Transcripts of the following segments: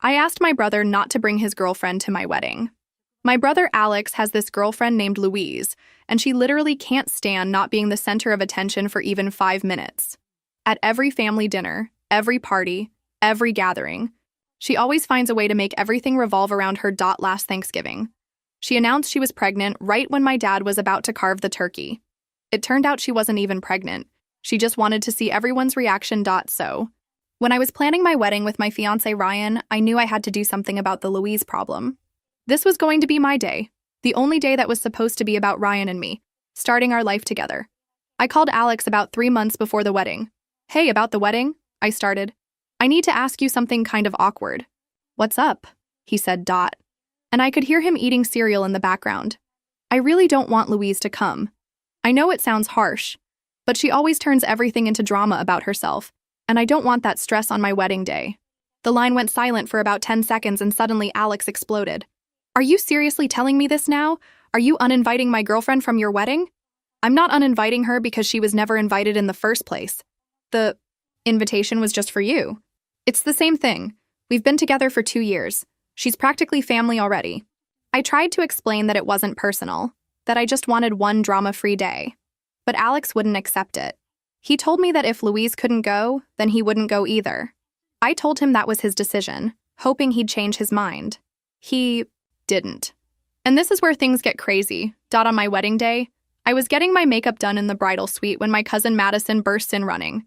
I asked my brother not to bring his girlfriend to my wedding. My brother Alex has this girlfriend named Louise, and she literally can't stand not being the center of attention for even 5 minutes. At every family dinner, every party, every gathering, she always finds a way to make everything revolve around her. Last Thanksgiving, she announced she was pregnant right when my dad was about to carve the turkey. It turned out she wasn't even pregnant. She just wanted to see everyone's reaction. So, when I was planning my wedding with my fiancé Ryan, I knew I had to do something about the Louise problem. This was going to be my day, the only day that was supposed to be about Ryan and me, starting our life together. I called Alex about 3 months before the wedding. Hey, about the wedding? I started. I need to ask you something kind of awkward. What's up? He said. And I could hear him eating cereal in the background. I really don't want Louise to come. I know it sounds harsh, but she always turns everything into drama about herself, and I don't want that stress on my wedding day. The line went silent for about 10 seconds and suddenly Alex exploded. Are you seriously telling me this now? Are you uninviting my girlfriend from your wedding? I'm not uninviting her because she was never invited in the first place. The invitation was just for you. It's the same thing. We've been together for 2 years. She's practically family already. I tried to explain that it wasn't personal, that I just wanted one drama-free day. But Alex wouldn't accept it. He told me that if Louise couldn't go, then he wouldn't go either. I told him that was his decision, hoping he'd change his mind. He didn't. And this is where things get crazy. On my wedding day, I was getting my makeup done in the bridal suite when my cousin Madison bursts in running.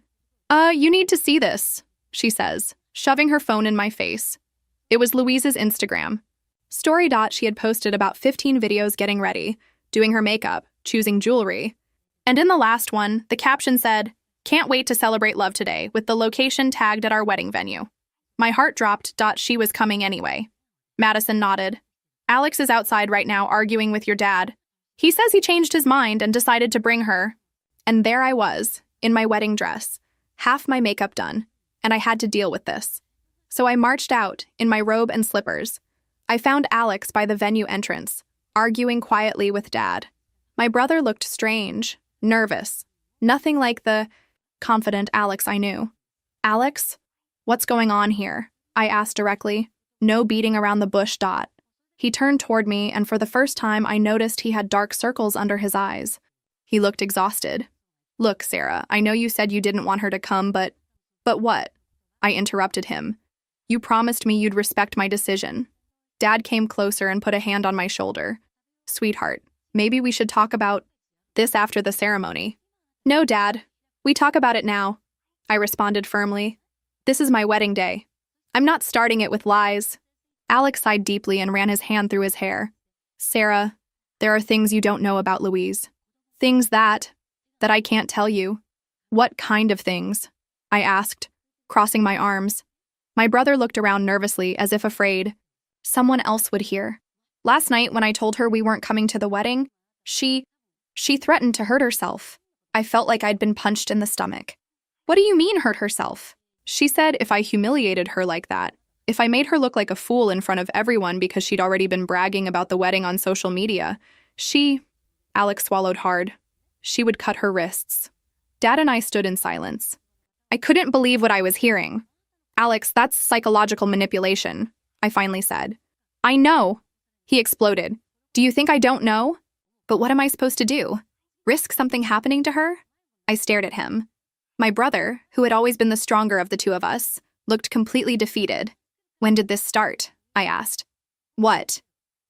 You need to see this, she says, shoving her phone in my face. It was Louise's Instagram story. She had posted about 15 videos getting ready, doing her makeup, choosing jewelry. And in the last one, the caption said, "Can't wait to celebrate love today," with the location tagged at our wedding venue. My heart dropped. She was coming anyway. Madison nodded. Alex is outside right now arguing with your dad. He says he changed his mind and decided to bring her. And there I was, in my wedding dress, half my makeup done, and I had to deal with this. So I marched out, in my robe and slippers. I found Alex by the venue entrance, arguing quietly with Dad. My brother looked strange, nervous, nothing like the confident Alex I knew. Alex, what's going on here? I asked directly. No beating around the bush. He turned toward me, and for the first time I noticed he had dark circles under his eyes. He looked exhausted. Look, Sarah, I know you said you didn't want her to come, but what? I interrupted him. You promised me you'd respect my decision. Dad came closer and put a hand on my shoulder. Sweetheart, maybe we should talk about this after the ceremony. No, Dad. We talk about it now, I responded firmly. This is my wedding day. I'm not starting it with lies. Alex sighed deeply and ran his hand through his hair. Sarah, there are things you don't know about Louise. Things that I can't tell you. What kind of things? I asked, crossing my arms. My brother looked around nervously as if afraid. Someone else would hear. Last night when I told her we weren't coming to the wedding, she threatened to hurt herself. I felt like I'd been punched in the stomach. What do you mean hurt herself? She said if I humiliated her like that, if I made her look like a fool in front of everyone because she'd already been bragging about the wedding on social media, Alex swallowed hard. She would cut her wrists. Dad and I stood in silence. I couldn't believe what I was hearing. Alex, that's psychological manipulation, I finally said. I know. He exploded. Do you think I don't know? But what am I supposed to do? Risk something happening to her? I stared at him. My brother, who had always been the stronger of the two of us, looked completely defeated. When did this start? I asked. What?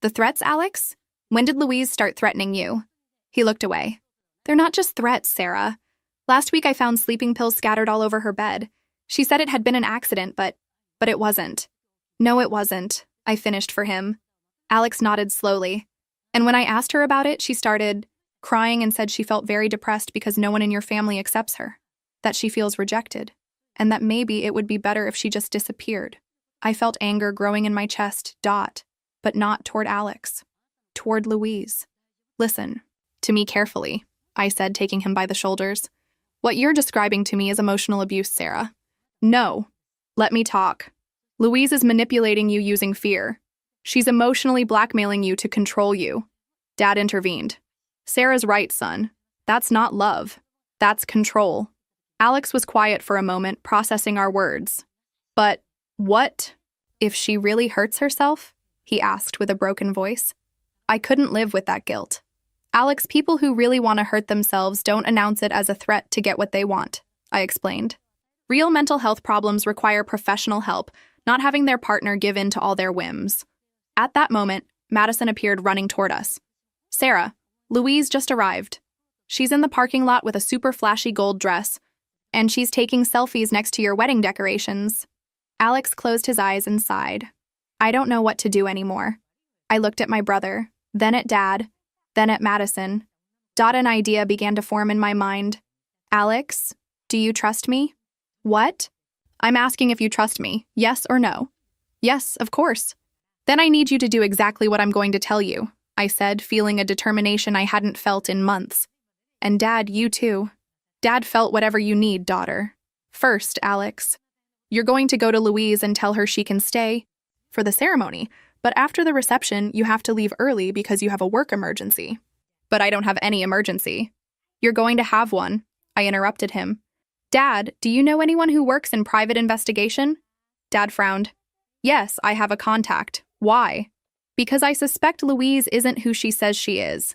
The threats, Alex? When did Louise start threatening you? He looked away. They're not just threats, Sarah. Last week I found sleeping pills scattered all over her bed. She said it had been an accident, but it wasn't. No, it wasn't, I finished for him. Alex nodded slowly. And when I asked her about it, she started crying and said she felt very depressed because no one in your family accepts her, that she feels rejected, and that maybe it would be better if she just disappeared. I felt anger growing in my chest, but not toward Alex. Toward Louise. Listen to me carefully, I said, taking him by the shoulders. What you're describing to me is emotional abuse, Sarah. No. Let me talk. Louise is manipulating you using fear. She's emotionally blackmailing you to control you. Dad intervened. Sarah's right, son. That's not love. That's control. Alex was quiet for a moment, processing our words. But what? If she really hurts herself? He asked with a broken voice. I couldn't live with that guilt. Alex, people who really want to hurt themselves don't announce it as a threat to get what they want, I explained. Real mental health problems require professional help, not having their partner give in to all their whims. At that moment, Madison appeared running toward us. Sarah, Louise just arrived. She's in the parking lot with a super flashy gold dress, and she's taking selfies next to your wedding decorations. Alex closed his eyes and sighed. I don't know what to do anymore. I looked at my brother, then at Dad, then at Madison. An idea began to form in my mind. Alex, do you trust me? What? I'm asking if you trust me, yes or no. Yes, of course. Then I need you to do exactly what I'm going to tell you, I said, feeling a determination I hadn't felt in months. And Dad, you too. Dad felt whatever you need, daughter. First, Alex, you're going to go to Louise and tell her she can stay for the ceremony, but after the reception, you have to leave early because you have a work emergency. But I don't have any emergency. You're going to have one, I interrupted him. Dad, do you know anyone who works in private investigation? Dad frowned. Yes, I have a contact. Why? Because I suspect Louise isn't who she says she is.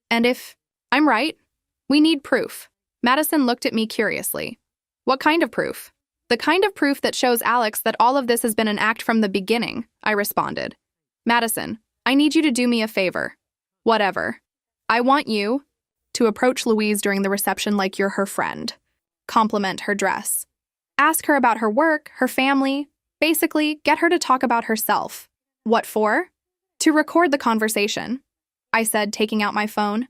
And if I'm right, we need proof. Madison looked at me curiously. What kind of proof? The kind of proof that shows Alex that all of this has been an act from the beginning, I responded. Madison, I need you to do me a favor. Whatever. I want you to approach Louise during the reception like you're her friend. Compliment her dress. Ask her about her work, her family. Basically, get her to talk about herself. What for? To record the conversation, I said, taking out my phone.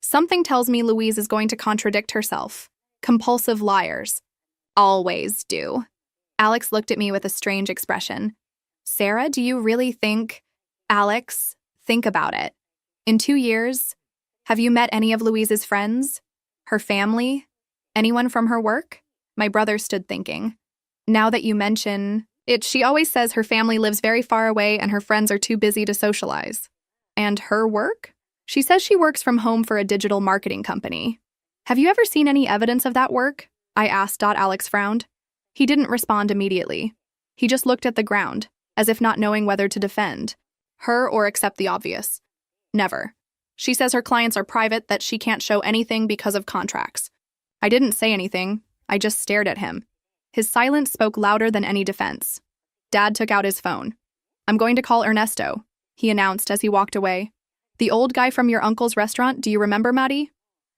Something tells me Louise is going to contradict herself. Compulsive liars. Always do. Alex looked at me with a strange expression. Sarah, do you really think... Alex, think about it. In 2 years, have you met any of Louise's friends? Her family? Anyone from her work? My brother stood thinking. Now that you mention it, she always says her family lives very far away and her friends are too busy to socialize. And her work? She says she works from home for a digital marketing company. Have you ever seen any evidence of that work? I asked. Alex frowned. He didn't respond immediately. He just looked at the ground, as if not knowing whether to defend her or accept the obvious. Never. She says her clients are private, that she can't show anything because of contracts. I didn't say anything. I just stared at him. His silence spoke louder than any defense. Dad took out his phone. I'm going to call Ernesto, he announced as he walked away. The old guy from your uncle's restaurant, do you remember, Maddie?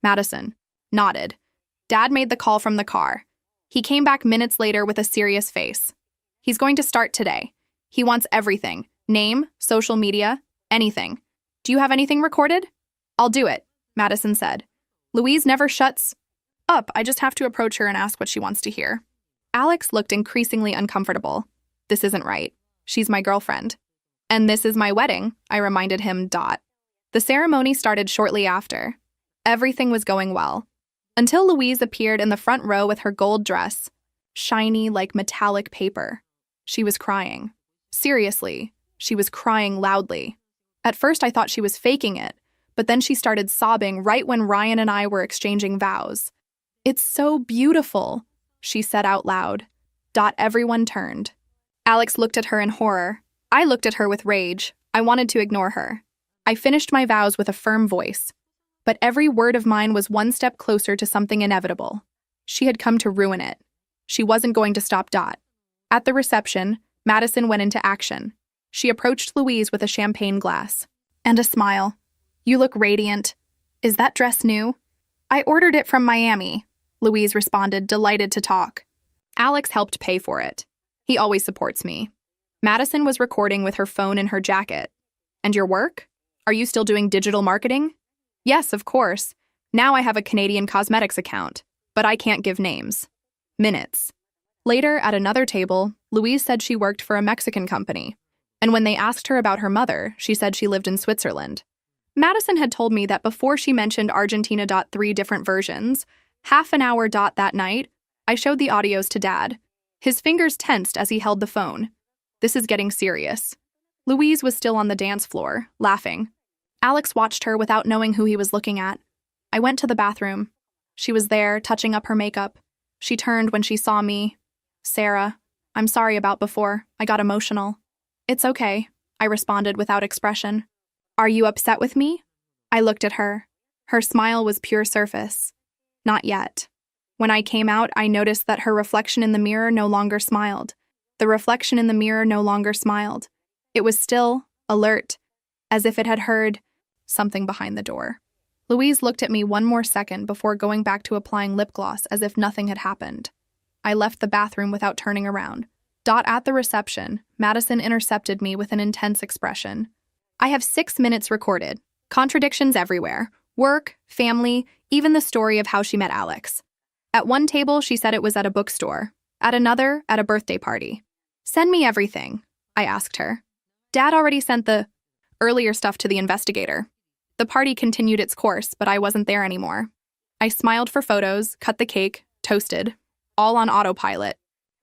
Madison nodded. Dad made the call from the car. He came back minutes later with a serious face. He's going to start today. He wants everything. Name, social media, anything. Do you have anything recorded? I'll do it, Madison said. Louise never shuts up. I just have to approach her and ask what she wants to hear. Alex looked increasingly uncomfortable. This isn't right. She's my girlfriend. And this is my wedding, I reminded him. The ceremony started shortly after. Everything was going well. Until Louise appeared in the front row with her gold dress, shiny like metallic paper. She was crying. Seriously, she was crying loudly. At first I thought she was faking it, but then she started sobbing right when Ryan and I were exchanging vows. It's so beautiful, she said out loud. Everyone turned. Alex looked at her in horror. I looked at her with rage. I wanted to ignore her. I finished my vows with a firm voice. But every word of mine was one step closer to something inevitable. She had come to ruin it. She wasn't going to stop. At the reception, Madison went into action. She approached Louise with a champagne glass. And a smile. You look radiant. Is that dress new? I ordered it from Miami, Louise responded, delighted to talk. Alex helped pay for it. He always supports me. Madison was recording with her phone in her jacket. And your work? Are you still doing digital marketing? Yes, of course. Now I have a Canadian cosmetics account, but I can't give names. Minutes. Later, at another table, Louise said she worked for a Mexican company. And when they asked her about her mother, she said she lived in Switzerland. Madison had told me that before she mentioned Argentina. 3 different versions. Half an hour. That night, I showed the audios to Dad. His fingers tensed as he held the phone. This is getting serious. Louise was still on the dance floor, laughing. Alex watched her without knowing who he was looking at. I went to the bathroom. She was there, touching up her makeup. She turned when she saw me. Sarah, I'm sorry about before. I got emotional. It's okay, I responded without expression. Are you upset with me? I looked at her. Her smile was pure surface. Not yet. When I came out, I noticed that her reflection in the mirror no longer smiled. The reflection in the mirror no longer smiled. It was still, alert, as if it had heard something behind the door. Louise looked at me one more second before going back to applying lip gloss as if nothing had happened. I left the bathroom without turning around. At the reception, Madison intercepted me with an intense expression. I have 6 minutes recorded. Contradictions everywhere. Work, family, even the story of how she met Alex. At one table, she said it was at a bookstore. At another, at a birthday party. Send me everything, I asked her. Dad already sent the earlier stuff to the investigator. The party continued its course, but I wasn't there anymore. I smiled for photos, cut the cake, toasted, all on autopilot.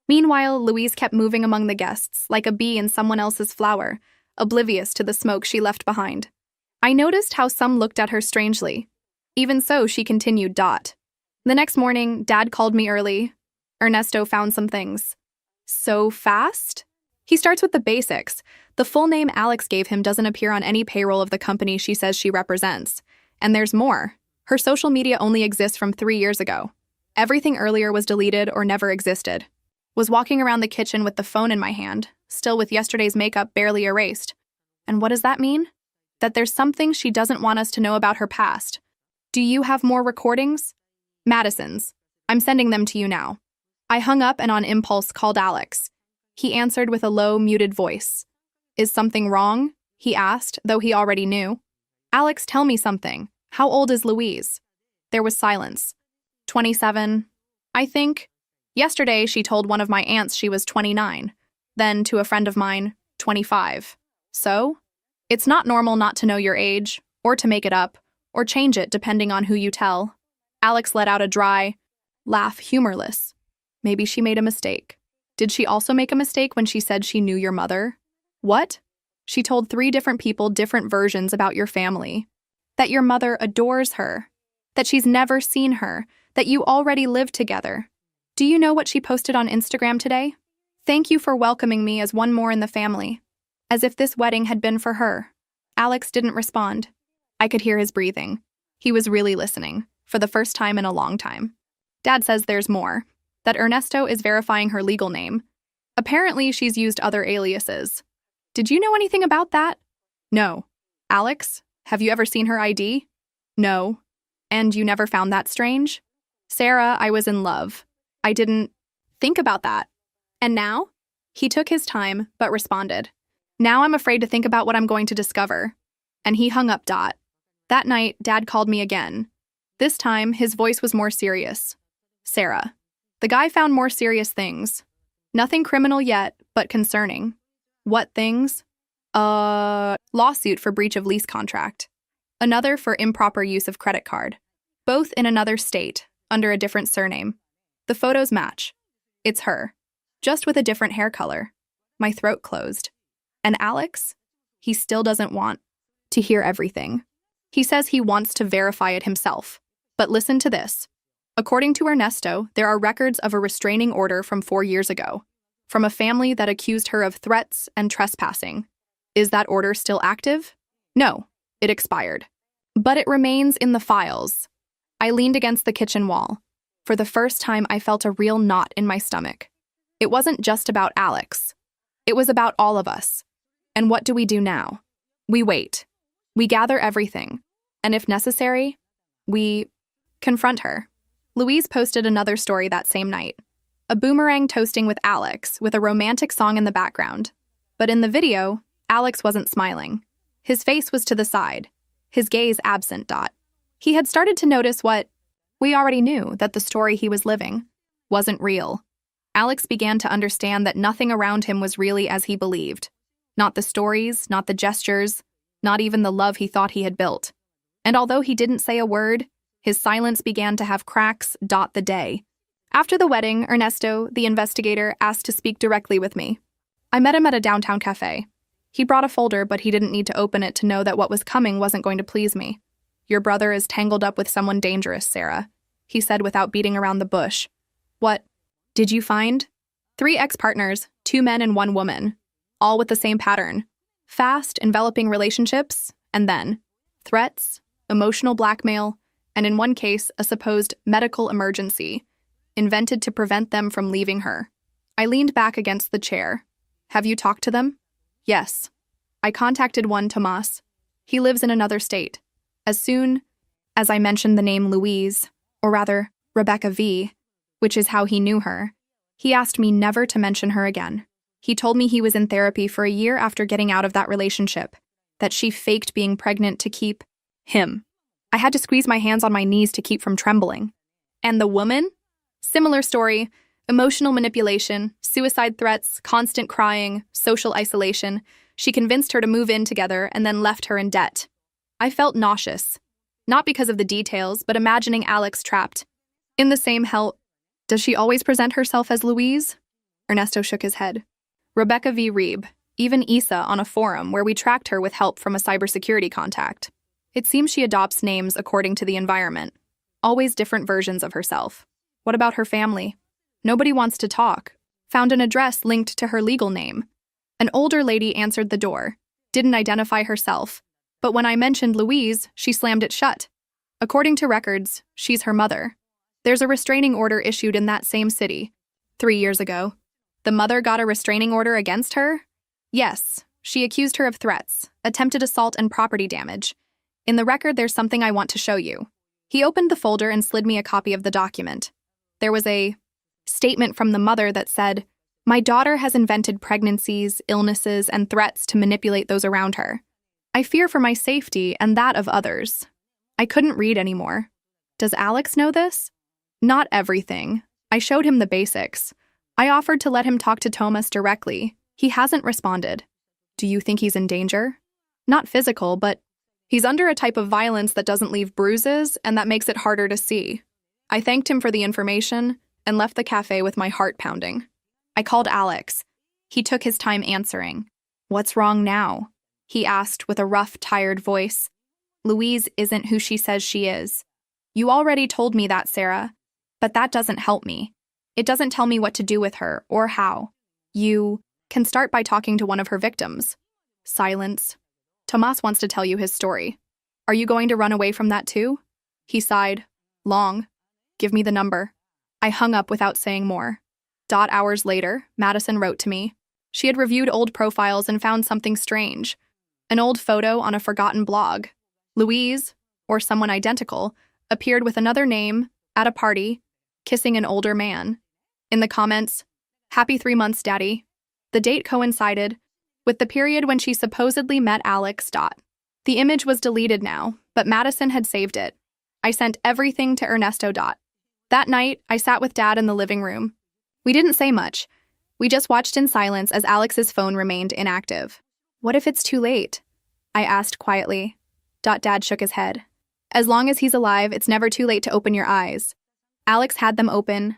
Meanwhile, Louise kept moving among the guests, like a bee in someone else's flower, oblivious to the smoke she left behind. I noticed how some looked at her strangely. Even so, she continued. The next morning, Dad called me early. Ernesto found some things. So fast? He starts with the basics. The full name Alex gave him doesn't appear on any payroll of the company she says she represents. And there's more. Her social media only exists from 3 years ago. Everything earlier was deleted or never existed. Was walking around the kitchen with the phone in my hand, still with yesterday's makeup barely erased. And what does that mean? That there's something she doesn't want us to know about her past. Do you have more recordings? Madison's. I'm sending them to you now. I hung up and on impulse called Alex. He answered with a low, muted voice. Is something wrong? He asked, though he already knew. Alex, tell me something. How old is Louise? There was silence. 27, I think. Yesterday, she told one of my aunts she was 29. Then, to a friend of mine, 25. So? It's not normal not to know your age, or to make it up, or change it depending on who you tell. Alex let out a dry laugh, humorless. Maybe she made a mistake. Did she also make a mistake when she said she knew your mother? What? She told 3 different people different versions about your family. That your mother adores her. That she's never seen her. That you already live together. Do you know what she posted on Instagram today? Thank you for welcoming me as one more in the family. As if this wedding had been for her. Alex didn't respond. I could hear his breathing. He was really listening, for the first time in a long time. Dad says there's more. That Ernesto is verifying her legal name. Apparently, she's used other aliases. Did you know anything about that? No. Alex, have you ever seen her ID? No. And you never found that strange? Sarah, I was in love. I didn't think about that. And now? He took his time, but responded. Now I'm afraid to think about what I'm going to discover. And he hung up. That night, Dad called me again. This time, his voice was more serious. Sarah. The guy found more serious things. Nothing criminal yet, but concerning. What things? Lawsuit for breach of lease contract. Another for improper use of credit card. Both in another state, under a different surname. The photos match. It's her. Just with a different hair color. My throat closed. And Alex? He still doesn't want to hear everything. He says he wants to verify it himself. But listen to this. According to Ernesto, there are records of a restraining order from 4 years ago, from a family that accused her of threats and trespassing. Is that order still active? No, it expired. But it remains in the files. I leaned against the kitchen wall. For the first time, I felt a real knot in my stomach. It wasn't just about Alex. It was about all of us. And what do we do now? We wait. We gather everything. And if necessary, we confront her. Louise posted another story that same night. A boomerang toasting with Alex, with a romantic song in the background. But in the video, Alex wasn't smiling. His face was to the side, his gaze absent. He had started to notice what we already knew, that the story he was living wasn't real. Alex began to understand that nothing around him was really as he believed. Not the stories, not the gestures, not even the love he thought he had built. And although he didn't say a word, his silence began to have cracks. The day. After the wedding, Ernesto, the investigator, asked to speak directly with me. I met him at a downtown cafe. He brought a folder, but he didn't need to open it to know that what was coming wasn't going to please me. Your brother is tangled up with someone dangerous, Sarah, he said without beating around the bush. What did you find? 3 ex-partners, 2 men and 1 woman. all with the same pattern: fast, enveloping relationships, and then threats, emotional blackmail, and in one case, a supposed medical emergency, invented to prevent them from leaving her. I leaned back against the chair. Have you talked to them? Yes. I contacted one Tomas. He lives in another state. As soon as I mentioned the name Louise, or rather, Rebecca V., which is how he knew her, he asked me never to mention her again. He told me he was in therapy for a year after getting out of that relationship, that she faked being pregnant to keep him. I had to squeeze my hands on my knees to keep from trembling. And the woman? Similar story: emotional manipulation, suicide threats, constant crying, social isolation. She convinced her to move in together and then left her in debt. I felt nauseous, not because of the details, but imagining Alex trapped in the same hell. Does she always present herself as Louise? Ernesto shook his head. Rebecca V. Reeb, even Isa on a forum where we tracked her with help from a cybersecurity contact. It seems she adopts names according to the environment, always different versions of herself. What about her family? Nobody wants to talk. Found an address linked to her legal name. An older lady answered the door, didn't identify herself, but when I mentioned Louise, she slammed it shut. According to records, she's her mother. There's a restraining order issued in that same city 3 years ago. The mother got a restraining order against her? Yes, she accused her of threats, attempted assault, and property damage. In the record, there's something I want to show you. He opened the folder and slid me a copy of the document. There was a statement from the mother that said, "My daughter has invented pregnancies, illnesses, and threats to manipulate those around her. I fear for my safety and that of others." I couldn't read anymore. Does Alex know this? Not everything. I showed him the basics. I offered to let him talk to Tomas directly. He hasn't responded. Do you think he's in danger? Not physical, but he's under a type of violence that doesn't leave bruises and that makes it harder to see. I thanked him for the information and left the cafe with my heart pounding. I called Alex. He took his time answering. What's wrong now? He asked with a rough, tired voice. Louise isn't who she says she is. You already told me that, Sarah, but that doesn't help me. It doesn't tell me what to do with her or how. You can start by talking to one of her victims. Silence. Tomas wants to tell you his story. Are you going to run away from that too? He sighed. Long. Give me the number. I hung up without saying more. Hours later, Madison wrote to me. She had reviewed old profiles and found something strange. An old photo on a forgotten blog. Louise, or someone identical, appeared with another name, at a party, kissing an older man. In the comments, "Happy 3 months, Daddy." The date coincided with the period when she supposedly met Alex. The image was deleted now, but Madison had saved it. I sent everything to Ernesto. That night, I sat with Dad in the living room. We didn't say much. We just watched in silence as Alex's phone remained inactive. What if it's too late? I asked quietly. Dad shook his head. As long as he's alive, it's never too late to open your eyes. Alex had them open,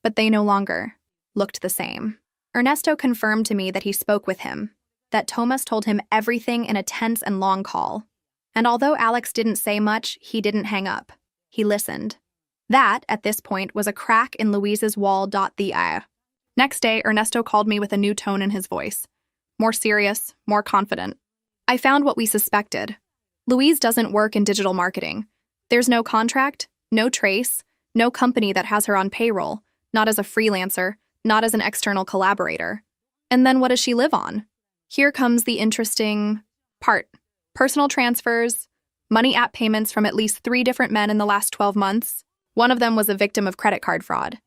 but they no longer looked the same. Ernesto confirmed to me that he spoke with him, that Tomas told him everything in a tense and long call. And although Alex didn't say much, he didn't hang up. He listened. That, at this point, was a crack in Louise's wall. Next day, Ernesto called me with a new tone in his voice. More serious, more confident. I found what we suspected. Louise doesn't work in digital marketing. There's no contract, no trace, no company that has her on payroll, not as a freelancer, not as an external collaborator. And then what does she live on? Here comes the interesting part. Personal transfers, money app payments from at least 3 different men in the last 12 months. One of them was a victim of credit card fraud.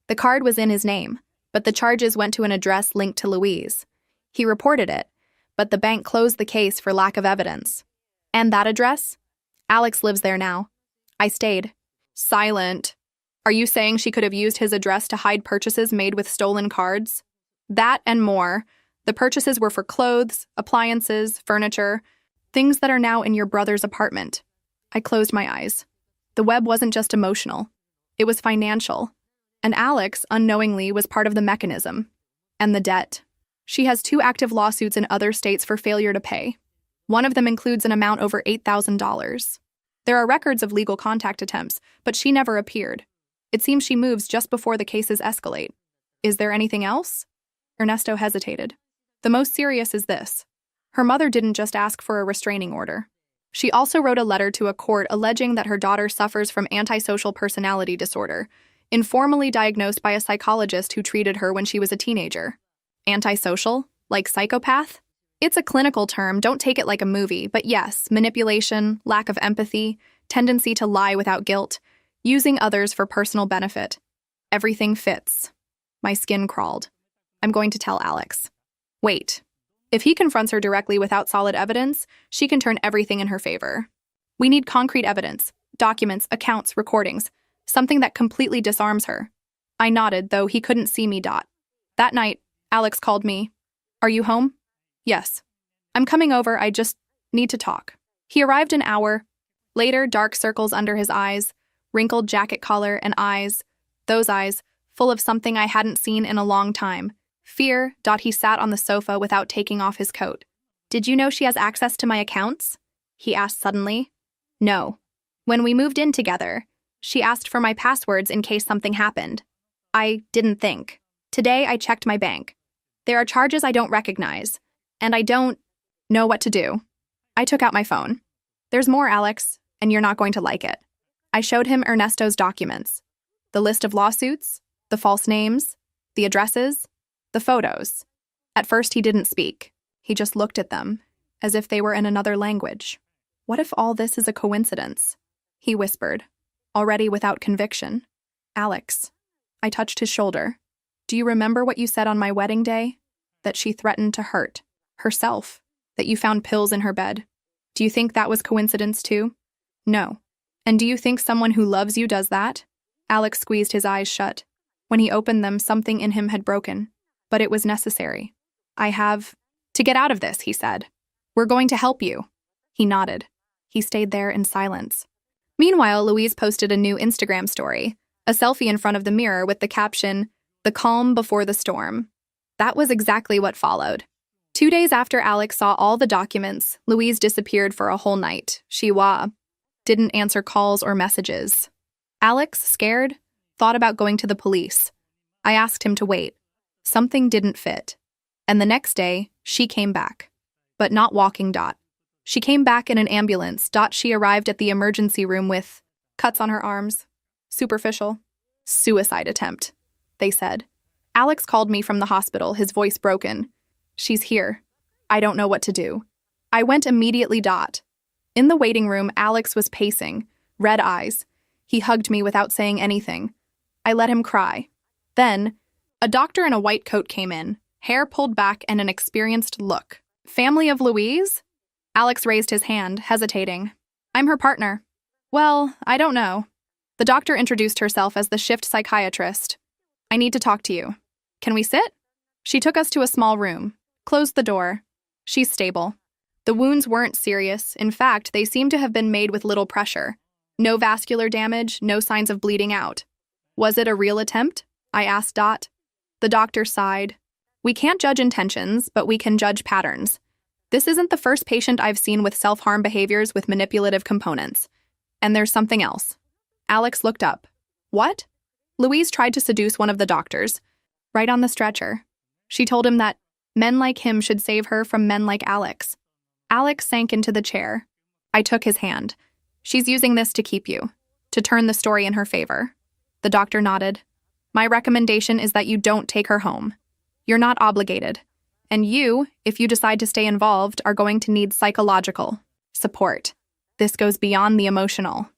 The card was in his name, but the charges went to an address linked to Louise. He reported it, but the bank closed the case for lack of evidence. And that address? Alex lives there now. I stayed. Silent. Are you saying she could have used his address to hide purchases made with stolen cards? That and more. The purchases were for clothes, appliances, furniture, things that are now in your brother's apartment. I closed my eyes. The web wasn't just emotional. It was financial. And Alex, unknowingly, was part of the mechanism. And the debt. She has 2 active lawsuits in other states for failure to pay. One of them includes an amount over $8,000. There are records of legal contact attempts, but she never appeared. It seems she moves just before the cases escalate. Is there anything else? Ernesto hesitated. The most serious is this. Her mother didn't just ask for a restraining order. She also wrote a letter to a court alleging that her daughter suffers from antisocial personality disorder, informally diagnosed by a psychologist who treated her when she was a teenager. Antisocial? Like psychopath? It's a clinical term, don't take it like a movie, but yes, manipulation, lack of empathy, tendency to lie without guilt, using others for personal benefit. Everything fits. My skin crawled. I'm going to tell Alex. Wait. If he confronts her directly without solid evidence, she can turn everything in her favor. We need concrete evidence, documents, accounts, recordings, something that completely disarms her. I nodded, though he couldn't see me. That night, Alex called me. Are you home? Yes. I'm coming over, I just need to talk. He arrived an hour. Later, dark circles under his eyes, wrinkled jacket collar and eyes, those eyes, full of something I hadn't seen in a long time. Fear. He sat on the sofa without taking off his coat. Did you know she has access to my accounts? He asked suddenly. No. When we moved in together, she asked for my passwords in case something happened. I didn't think. Today, I checked my bank. There are charges I don't recognize, and I don't know what to do. I took out my phone. There's more, Alex, and you're not going to like it. I showed him Ernesto's documents. The list of lawsuits, the false names, the addresses, the photos. At first, he didn't speak. He just looked at them, as if they were in another language. What if all this is a coincidence? He whispered, already without conviction. Alex. I touched his shoulder. Do you remember what you said on my wedding day? That she threatened to hurt herself, that you found pills in her bed. Do you think that was coincidence too? No. And do you think someone who loves you does that? Alex squeezed his eyes shut. When he opened them, something in him had broken. But it was necessary. I have to get out of this, he said. We're going to help you. He nodded. He stayed there in silence. Meanwhile, Louise posted a new Instagram story, a selfie in front of the mirror with the caption, "The calm before the storm." That was exactly what followed. 2 days after Alex saw all the documents, Louise disappeared for a whole night. She didn't answer calls or messages. Alex, scared, thought about going to the police. I asked him to wait. Something didn't fit. And the next day, she came back. But not walking. She came back in an ambulance. She arrived at the emergency room with cuts on her arms. Superficial. Suicide attempt, they said. Alex called me from the hospital, his voice broken. She's here. I don't know what to do. I went immediately. In the waiting room, Alex was pacing, red eyes. He hugged me without saying anything. I let him cry. Then, a doctor in a white coat came in, hair pulled back and an experienced look. Family of Louise? Alex raised his hand, hesitating. I'm her partner. Well, I don't know. The doctor introduced herself as the shift psychiatrist. I need to talk to you. Can we sit? She took us to a small room, closed the door. She's stable. The wounds weren't serious. In fact, they seemed to have been made with little pressure. No vascular damage, no signs of bleeding out. Was it a real attempt? I asked. The doctor sighed. We can't judge intentions, but we can judge patterns. This isn't the first patient I've seen with self-harm behaviors with manipulative components. And there's something else. Alex looked up. What? Louise tried to seduce one of the doctors, right on the stretcher. She told him that men like him should save her from men like Alex. Alex sank into the chair. I took his hand. She's using this to keep you, to turn the story in her favor. The doctor nodded. My recommendation is that you don't take her home. You're not obligated. And you, if you decide to stay involved, are going to need psychological support. This goes beyond the emotional.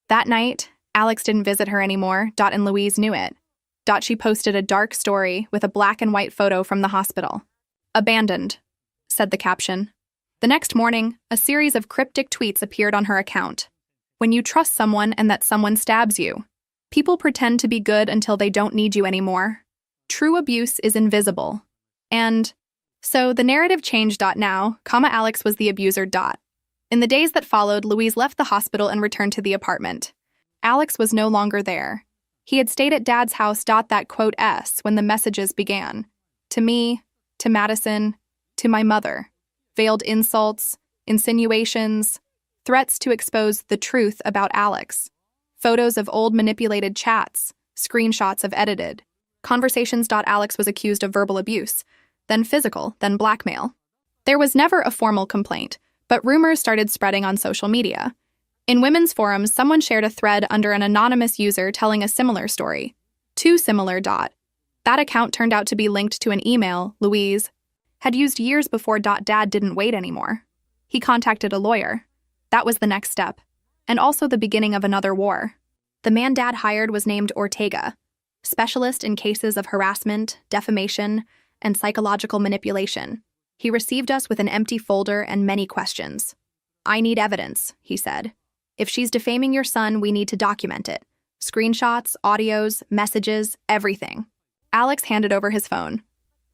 That night, Alex didn't visit her anymore. And Louise knew it. She posted a dark story with a black and white photo from the hospital. Abandoned, said the caption. The next morning, a series of cryptic tweets appeared on her account. When you trust someone and that someone stabs you, people pretend to be good until they don't need you anymore. True abuse is invisible. And so the narrative changed. Now, Alex was the abuser. In the days that followed, Louise left the hospital and returned to the apartment. Alex was no longer there. He had stayed at Dad's house. That quote S when the messages began. To me, to Madison, to my mother. Veiled insults, insinuations, threats to expose the truth about Alex. Photos of old manipulated chats, screenshots of edited conversations. Alex was accused of verbal abuse, then physical, then blackmail. There was never a formal complaint, but rumors started spreading on social media. In women's forums, someone shared a thread under an anonymous user telling a similar story. Too similar. That account turned out to be linked to an email Louise had used years before. Dad didn't wait anymore. He contacted a lawyer. That was the next step, and also the beginning of another war. The man Dad hired was named Ortega, specialist in cases of harassment, defamation, and psychological manipulation. He received us with an empty folder and many questions. "I need evidence," he said. "If she's defaming your son, we need to document it. Screenshots, audios, messages, everything." Alex handed over his phone.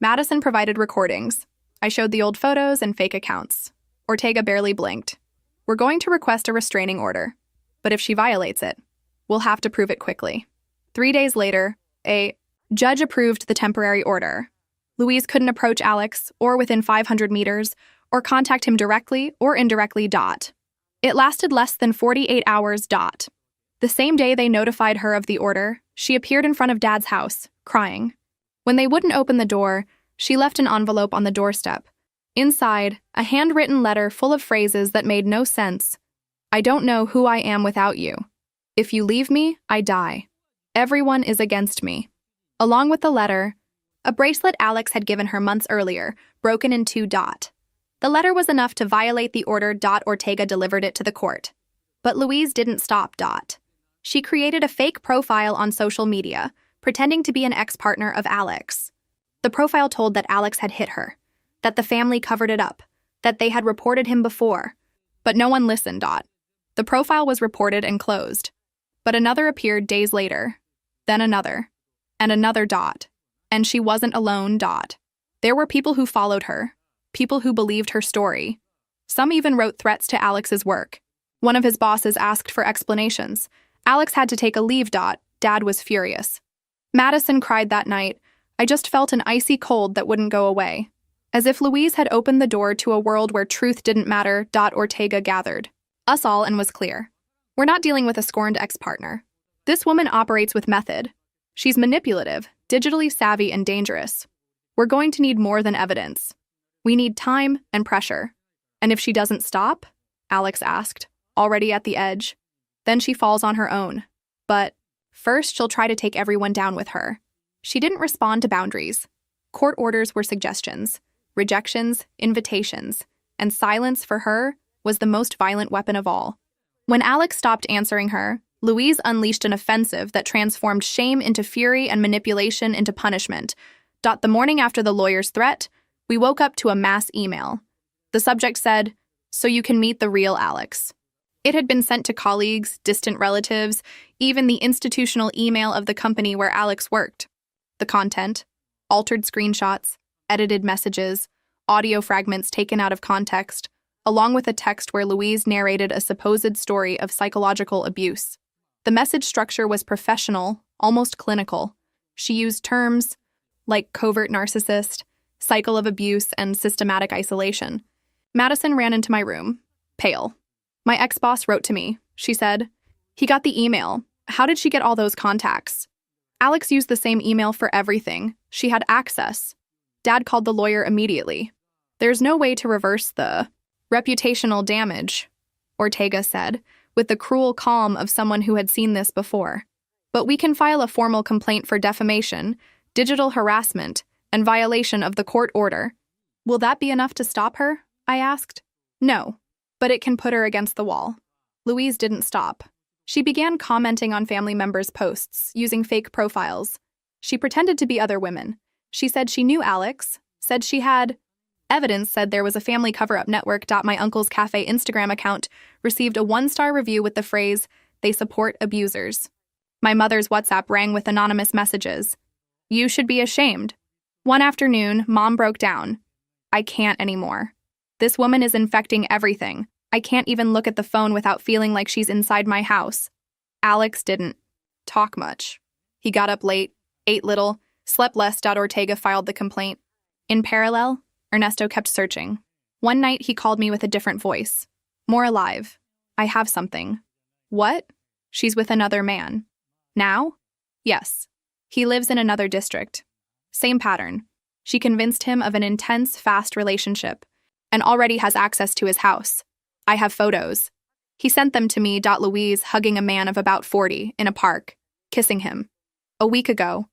Madison provided recordings. I showed the old photos and fake accounts. Ortega barely blinked. "We're going to request a restraining order, but if she violates it, we'll have to prove it quickly." 3 days later, a judge approved the temporary order. Louise couldn't approach Alex, or within 500 meters, or contact him directly or indirectly. It lasted less than 48 hours. The same day they notified her of the order, she appeared in front of Dad's house, crying. When they wouldn't open the door, she left an envelope on the doorstep. Inside, a handwritten letter full of phrases that made no sense. "I don't know who I am without you. If you leave me, I die. Everyone is against me." Along with the letter, a bracelet Alex had given her months earlier, broken in two. The letter was enough to violate the order. Ortega delivered it to the court. But Louise didn't stop. She created a fake profile on social media, pretending to be an ex-partner of Alex. The profile told that Alex had hit her, that the family covered it up, that they had reported him before. But no one listened. The profile was reported and closed. But another appeared days later, then another, and another. And she wasn't alone. There were people who followed her, people who believed her story. Some even wrote threats to Alex's work. One of his bosses asked for explanations. Alex had to take a leave. Dad was furious. Madison cried that night. "I just felt an icy cold that wouldn't go away." As if Louise had opened the door to a world where truth didn't matter. Ortega gathered us all and was clear. "We're not dealing with a scorned ex-partner. This woman operates with method. She's manipulative, digitally savvy, and dangerous. We're going to need more than evidence. We need time and pressure." "And if she doesn't stop?" Alex asked, already at the edge. "Then she falls on her own. But first, she'll try to take everyone down with her." She didn't respond to boundaries. Court orders were suggestions, rejections, invitations, and silence for her was the most violent weapon of all. When Alex stopped answering her, Louise unleashed an offensive that transformed shame into fury and manipulation into punishment. The morning after the lawyer's threat, we woke up to a mass email. The subject said, "So you can meet the real Alex." It had been sent to colleagues, distant relatives, even the institutional email of the company where Alex worked. The content: altered screenshots, edited messages, audio fragments taken out of context, along with a text where Louise narrated a supposed story of psychological abuse. The message structure was professional, almost clinical. She used terms like covert narcissist, cycle of abuse, and systematic isolation. Madison ran into my room, pale. "My ex-boss wrote to me," she said. "He got the email. How did she get all those contacts?" Alex used the same email for everything. She had access. Dad called the lawyer immediately. "There's no way to reverse the reputational damage," Ortega said, with the cruel calm of someone who had seen this before. "But we can file a formal complaint for defamation, digital harassment, and violation of the court order." "Will that be enough to stop her?" I asked. "No, but it can put her against the wall." Louise didn't stop. She began commenting on family members' posts, using fake profiles. She pretended to be other women. She said she knew Alex, said she had evidence, said there was a family cover-up network. My uncle's cafe Instagram account received a 1-star review with the phrase, "They support abusers." My mother's WhatsApp rang with anonymous messages. "You should be ashamed." One afternoon, Mom broke down. "I can't anymore. This woman is infecting everything. I can't even look at the phone without feeling like she's inside my house." Alex didn't talk much. He got up late, ate little, slept less. Ortega filed the complaint. In parallel, Ernesto kept searching. One night, he called me with a different voice. More alive. "I have something." "What?" "She's with another man." "Now?" "Yes. He lives in another district. Same pattern. She convinced him of an intense, fast relationship and already has access to his house. I have photos. He sent them to me. Louise hugging a man of about 40 in a park, kissing him. A week ago,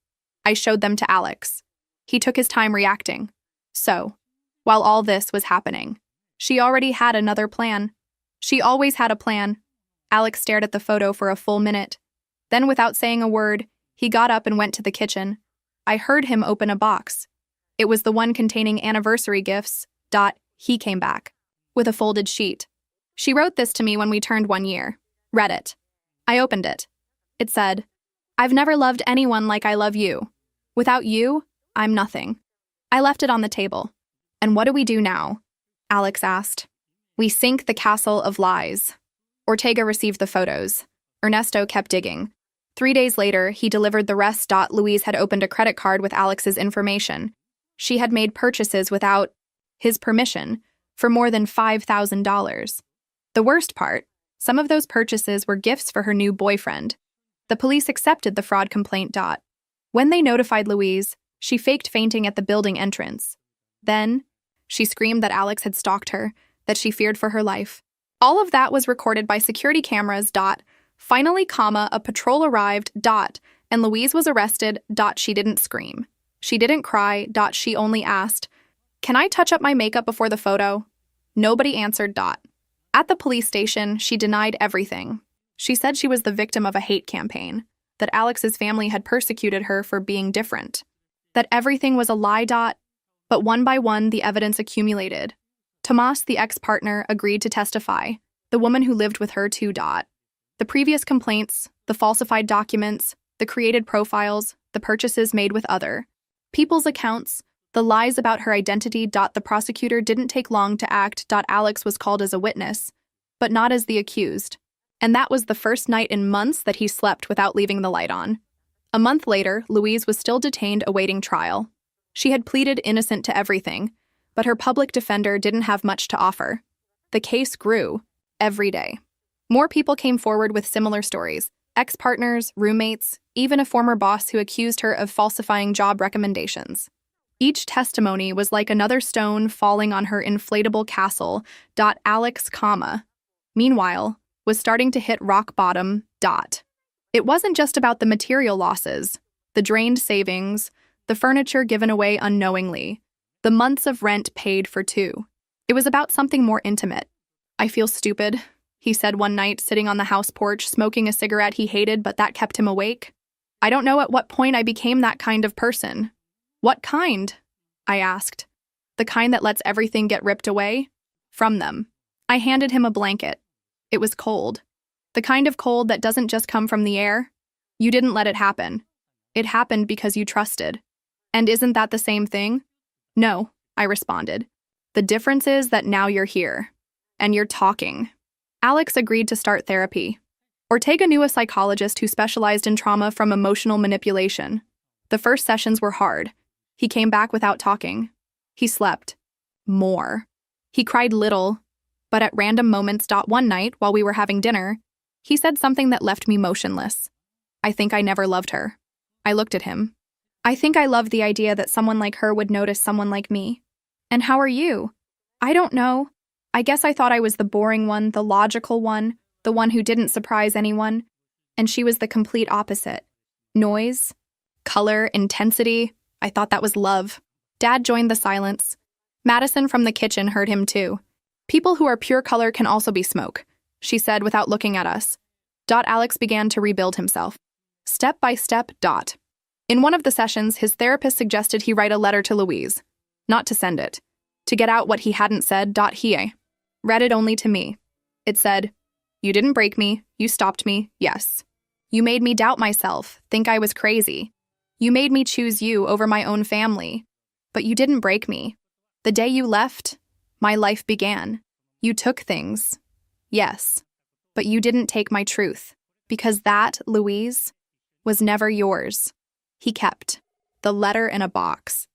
I showed them to Alex. He took his time reacting. So, while all this was happening, she already had another plan. She always had a plan. Alex stared at the photo for a full minute. Then, without saying a word, he got up and went to the kitchen. I heard him open a box. It was the one containing anniversary gifts. He came back with a folded sheet. She wrote this to me when we turned 1 year. Read it. I opened it. It said, "I've never loved anyone like I love you. Without you, I'm nothing." I left it on the table. "And what do we do now?" Alex asked. "We sink the castle of lies." Ortega received the photos. Ernesto kept digging. 3 days later, he delivered the rest. Louise had opened a credit card with Alex's information. She had made purchases without his permission for more than $5,000. The worst part, some of those purchases were gifts for her new boyfriend. The police accepted the fraud complaint. When they notified Louise, she faked fainting at the building entrance. Then, she screamed that Alex had stalked her, that she feared for her life. All of that was recorded by security cameras. Finally, a patrol arrived. And Louise was arrested. She didn't scream. She didn't cry. She only asked, "Can I touch up my makeup before the photo?" Nobody answered. At the police station, she denied everything. She said she was the victim of a hate campaign, that Alex's family had persecuted her for being different, that everything was a lie. But one by one, the evidence accumulated. Tomas, the ex-partner, agreed to testify, the woman who lived with her too. The previous complaints, the falsified documents, the created profiles, the purchases made with other people's accounts, the lies about her identity. The prosecutor didn't take long to act. Alex was called as a witness, but not as the accused. And that was the first night in months that he slept without leaving the light on. A month later, Louise was still detained awaiting trial. She had pleaded innocent to everything, but her public defender didn't have much to offer. The case grew every day. More people came forward with similar stories, ex-partners, roommates, even a former boss who accused her of falsifying job recommendations. Each testimony was like another stone falling on her inflatable castle. Alex, meanwhile, was starting to hit rock bottom. It wasn't just about the material losses, the drained savings, the furniture given away unknowingly, the months of rent paid for too. It was about something more intimate. "I feel stupid," he said one night, sitting on the house porch, smoking a cigarette he hated but that kept him awake. "I don't know at what point I became that kind of person." "What kind?" I asked. "The kind that lets everything get ripped away from them." I handed him a blanket. It was cold. The kind of cold that doesn't just come from the air. You didn't let it happen. It happened because you trusted. And isn't that the same thing? "No," I responded. "The difference is that now you're here. And you're talking." Alex agreed to start therapy. Ortega knew a psychologist who specialized in trauma from emotional manipulation. The first sessions were hard. He came back without talking. He slept. More. He cried little, but at random moments. One night, while we were having dinner, he said something that left me motionless. "I think I never loved her." I looked at him. "I think I loved the idea that someone like her would notice someone like me." "And how are you?" "I don't know. I guess I thought I was the boring one, the logical one, the one who didn't surprise anyone. And she was the complete opposite. Noise, color, intensity. I thought that was love." Dad joined the silence. Madison from the kitchen heard him too. "People who are pure color can also be smoke," she said without looking at us. Alex began to rebuild himself. Step by step. In one of the sessions, his therapist suggested he write a letter to Louise. Not to send it. To get out what he hadn't said. He read it only to me. It said, "You didn't break me. You stopped me. Yes. You made me doubt myself, think I was crazy. You made me choose you over my own family. But you didn't break me. The day you left, my life began. You took things. Yes. But you didn't take my truth. Because that, Louise, was never yours." He kept the letter in a box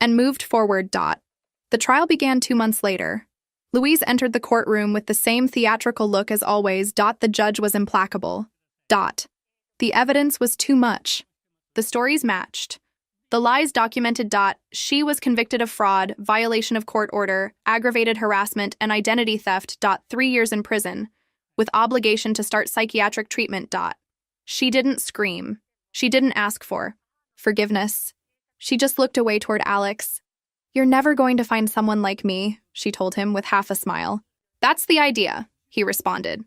and moved forward. The trial began 2 months later. Louise entered the courtroom with the same theatrical look as always. The judge was implacable. The evidence was too much. The stories matched. The lies documented. She was convicted of fraud, violation of court order, aggravated harassment, and identity theft. 3 years in prison, with obligation to start psychiatric treatment. She didn't scream. She didn't ask for forgiveness. She just looked away toward Alex. You're never going to find someone like me, she told him with half a smile. That's the idea, he responded.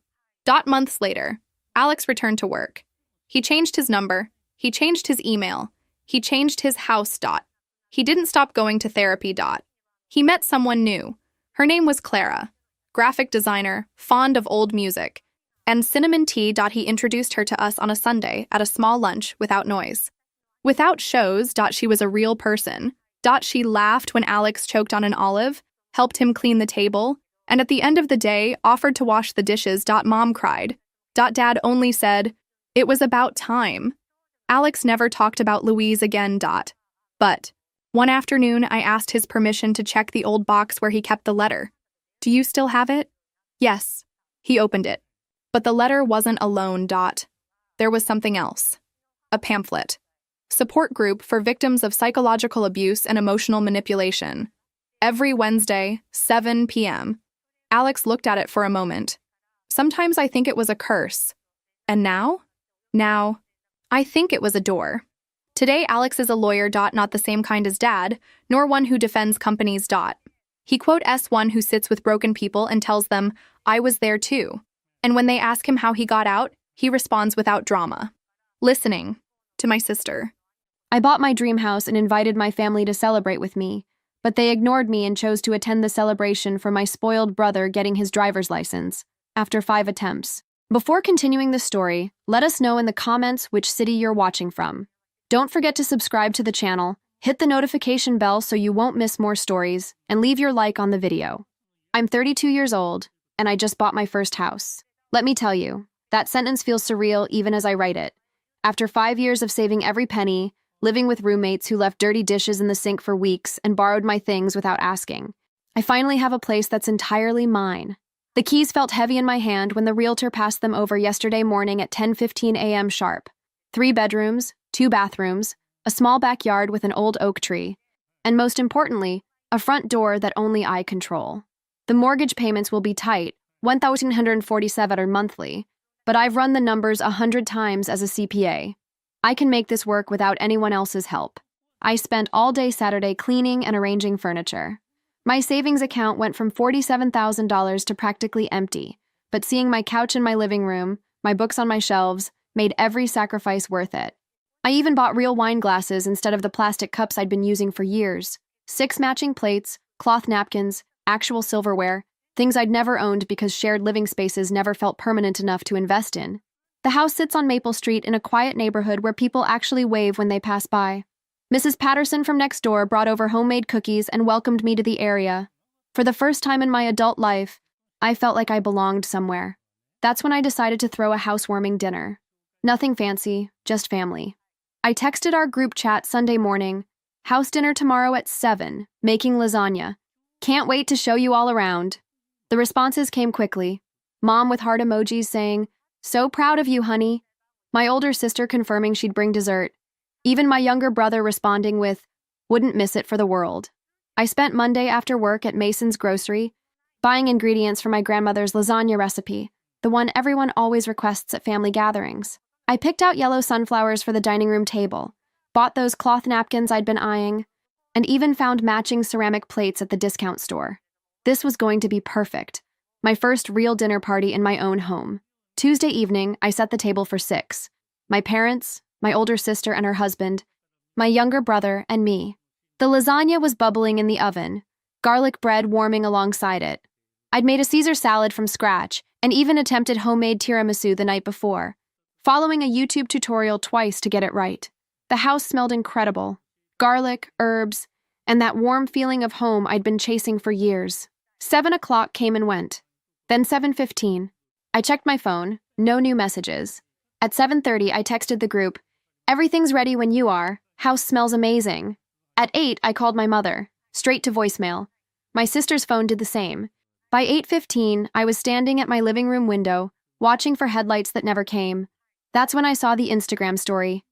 Months later, Alex returned to work. He changed his number. He changed his email. He changed his house. He didn't stop going to therapy. He met someone new. Her name was Clara, graphic designer, fond of old music, and cinnamon tea. He introduced her to us on a Sunday at a small lunch without noise. Without shows. She was a real person. She laughed when Alex choked on an olive, helped him clean the table, and at the end of the day offered to wash the dishes. Mom cried. Dad only said, "It was about time." Alex never talked about Louise again. But one afternoon, I asked his permission to check the old box where he kept the letter. Do you still have it? Yes. He opened it. But the letter wasn't alone. There was something else. A pamphlet. Support group for victims of psychological abuse and emotional manipulation. Every Wednesday, 7 p.m. Alex looked at it for a moment. Sometimes I think it was a curse. And now? Now, I think it was a door. Today, Alex is a lawyer. Not the same kind as Dad, nor one who defends companies. He quotes one who sits with broken people and tells them, "I was there too." And when they ask him how he got out, he responds without drama. Listening to my sister. I bought my dream house and invited my family to celebrate with me, but they ignored me and chose to attend the celebration for my spoiled brother getting his driver's license, after 5 attempts. Before continuing the story, let us know in the comments which city you're watching from. Don't forget to subscribe to the channel, hit the notification bell so you won't miss more stories, and leave your like on the video. I'm 32 years old, and I just bought my first house. Let me tell you, that sentence feels surreal even as I write it. After 5 years of saving every penny, living with roommates who left dirty dishes in the sink for weeks and borrowed my things without asking, I finally have a place that's entirely mine. The keys felt heavy in my hand when the realtor passed them over yesterday morning at 10:15 a.m. sharp. 3 bedrooms, 2 bathrooms, a small backyard with an old oak tree, and most importantly, a front door that only I control. The mortgage payments will be tight, $1,147 monthly, but I've run the numbers 100 times as a CPA. I can make this work without anyone else's help. I spent all day Saturday cleaning and arranging furniture. My savings account went from $47,000 to practically empty, but seeing my couch in my living room, my books on my shelves, made every sacrifice worth it. I even bought real wine glasses instead of the plastic cups I'd been using for years. 6 matching plates, cloth napkins, actual silverware, things I'd never owned because shared living spaces never felt permanent enough to invest in. The house sits on Maple Street in a quiet neighborhood where people actually wave when they pass by. Mrs. Patterson from next door brought over homemade cookies and welcomed me to the area. For the first time in my adult life, I felt like I belonged somewhere. That's when I decided to throw a housewarming dinner. Nothing fancy, just family. I texted our group chat Sunday morning, "House dinner tomorrow at 7, making lasagna. Can't wait to show you all around." The responses came quickly. Mom with heart emojis saying, "So proud of you, honey." My older sister confirming she'd bring dessert. Even my younger brother responding with, "Wouldn't miss it for the world." I spent Monday after work at Mason's Grocery, buying ingredients for my grandmother's lasagna recipe, the one everyone always requests at family gatherings. I picked out yellow sunflowers for the dining room table, bought those cloth napkins I'd been eyeing, and even found matching ceramic plates at the discount store. This was going to be perfect. My first real dinner party in my own home. Tuesday evening, I set the table for 6. My parents, my older sister and her husband, my younger brother, and me. The lasagna was bubbling in the oven, garlic bread warming alongside it. I'd made a Caesar salad from scratch and even attempted homemade tiramisu the night before, following a YouTube tutorial twice to get it right. The house smelled incredible. Garlic, herbs, and that warm feeling of home I'd been chasing for years. 7 o'clock came and went. Then 7:15. I checked my phone, no new messages. At 7:30, I texted the group, "Everything's ready when you are. House smells amazing." At 8, I called my mother, straight to voicemail. My sister's phone did the same. By 8:15, I was standing at my living room window, watching for headlights that never came. That's when I saw the Instagram story.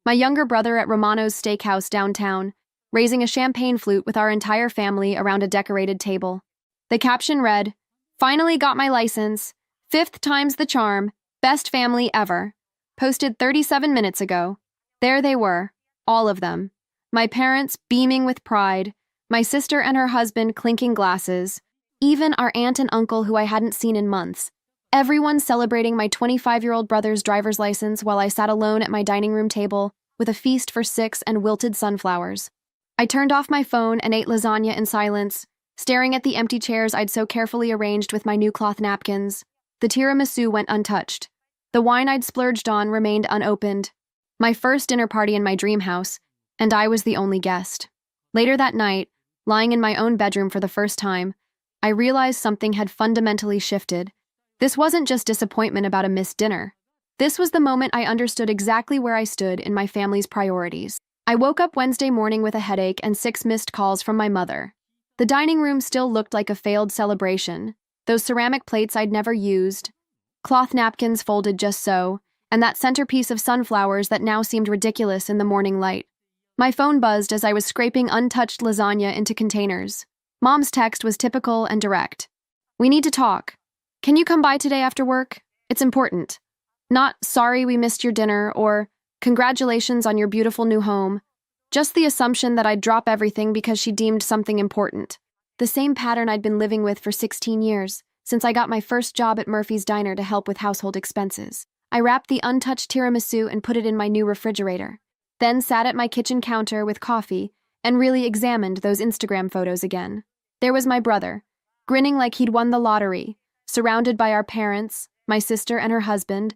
My younger brother at Romano's Steakhouse downtown, raising a champagne flute with our entire family around a decorated table. The caption read, "Finally got my license. 5th time's the charm. Best family ever." Posted 37 minutes ago. There they were, all of them. My parents beaming with pride, my sister and her husband clinking glasses, even our aunt and uncle who I hadn't seen in months. Everyone celebrating my 25-year-old brother's driver's license while I sat alone at my dining room table with a feast for 6 and wilted sunflowers. I turned off my phone and ate lasagna in silence, staring at the empty chairs I'd so carefully arranged with my new cloth napkins. The tiramisu went untouched. The wine I'd splurged on remained unopened. My first dinner party in my dream house, and I was the only guest. Later that night, lying in my own bedroom for the first time, I realized something had fundamentally shifted. This wasn't just disappointment about a missed dinner. This was the moment I understood exactly where I stood in my family's priorities. I woke up Wednesday morning with a headache and 6 missed calls from my mother. The dining room still looked like a failed celebration. Those ceramic plates I'd never used, cloth napkins folded just so, and that centerpiece of sunflowers that now seemed ridiculous in the morning light. My phone buzzed as I was scraping untouched lasagna into containers. Mom's text was typical and direct. "We need to talk. Can you come by today after work? It's important." Not, "Sorry we missed your dinner," or "Congratulations on your beautiful new home." Just the assumption that I'd drop everything because she deemed something important. The same pattern I'd been living with for 16 years, since I got my first job at Murphy's Diner to help with household expenses. I wrapped the untouched tiramisu and put it in my new refrigerator, then sat at my kitchen counter with coffee and really examined those Instagram photos again. There was my brother, grinning like he'd won the lottery, surrounded by our parents, my sister and her husband,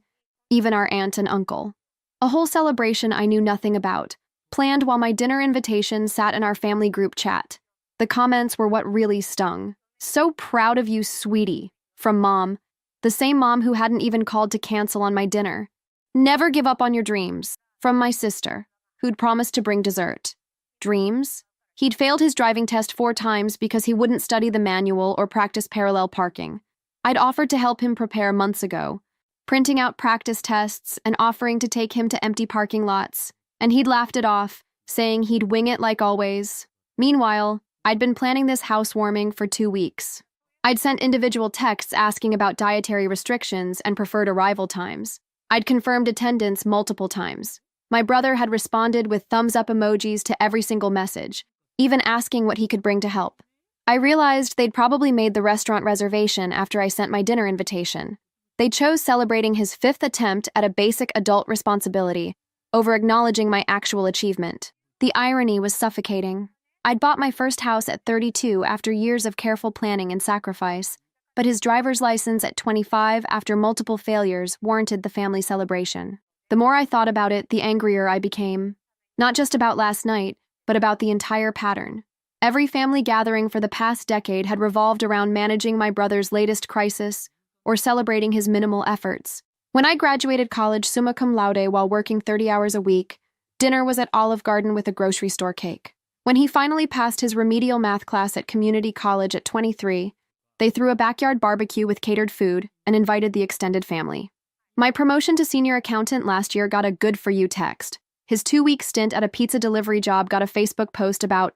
even our aunt and uncle. A whole celebration I knew nothing about, planned while my dinner invitation sat in our family group chat. The comments were what really stung. "So proud of you, sweetie," from Mom, the same mom who hadn't even called to cancel on my dinner. "Never give up on your dreams," from my sister, who'd promised to bring dessert. Dreams? He'd failed his driving test 4 times because he wouldn't study the manual or practice parallel parking. I'd offered to help him prepare months ago, printing out practice tests and offering to take him to empty parking lots, and he'd laughed it off, saying he'd wing it like always. Meanwhile, I'd been planning this housewarming for 2 weeks. I'd sent individual texts asking about dietary restrictions and preferred arrival times. I'd confirmed attendance multiple times. My brother had responded with thumbs-up emojis to every single message, even asking what he could bring to help. I realized they'd probably made the restaurant reservation after I sent my dinner invitation. They chose celebrating his 5th attempt at a basic adult responsibility over acknowledging my actual achievement. The irony was suffocating. I'd bought my first house at 32 after years of careful planning and sacrifice, but his driver's license at 25 after multiple failures warranted the family celebration. The more I thought about it, the angrier I became. Not just about last night, but about the entire pattern. Every family gathering for the past decade had revolved around managing my brother's latest crisis or celebrating his minimal efforts. When I graduated college summa cum laude while working 30 hours a week, dinner was at Olive Garden with a grocery store cake. When he finally passed his remedial math class at community college at 23, they threw a backyard barbecue with catered food and invited the extended family. My promotion to senior accountant last year got a good for you text. His 2-week stint at a pizza delivery job got a Facebook post about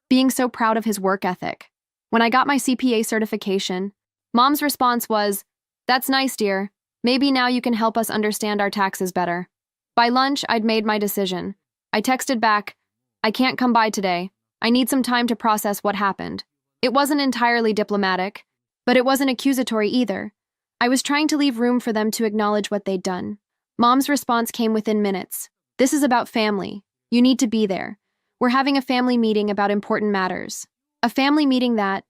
being so proud of his work ethic. When I got my CPA certification, Mom's response was, "That's nice, dear. Maybe now you can help us understand our taxes better." By lunch, I'd made my decision. I texted back, "I can't come by today. I need some time to process what happened." It wasn't entirely diplomatic, but it wasn't accusatory either. I was trying to leave room for them to acknowledge what they'd done. Mom's response came within minutes. "This is about family. You need to be there. We're having a family meeting about important matters." A family meeting that,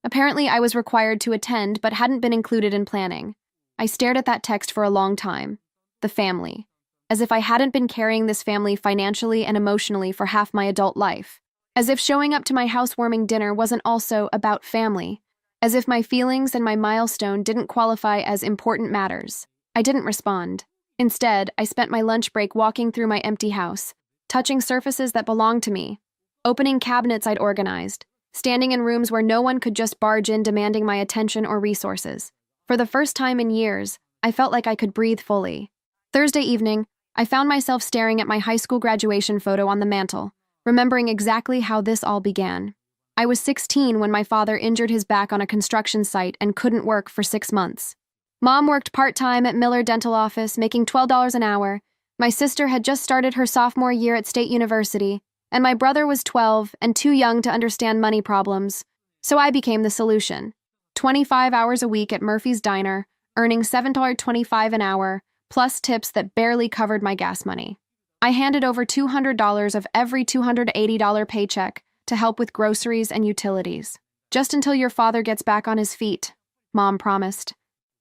apparently, I was required to attend but hadn't been included in planning. I stared at that text for a long time. The family. As if I hadn't been carrying this family financially and emotionally for half my adult life. As if showing up to my housewarming dinner wasn't also about family. As if my feelings and my milestone didn't qualify as important matters. I didn't respond. Instead, I spent my lunch break walking through my empty house, touching surfaces that belonged to me, opening cabinets I'd organized, standing in rooms where no one could just barge in demanding my attention or resources. For the first time in years, I felt like I could breathe fully. Thursday evening, I found myself staring at my high school graduation photo on the mantle, remembering exactly how this all began. I was 16 when my father injured his back on a construction site and couldn't work for 6 months. Mom worked part-time at Miller Dental Office, making $12 an hour. My sister had just started her sophomore year at State University, and my brother was 12 and too young to understand money problems. So I became the solution. 25 hours a week at Murphy's Diner, earning $7.25 an hour, plus tips that barely covered my gas money. I handed over $200 of every $280 paycheck to help with groceries and utilities. Just until your father gets back on his feet, Mom promised.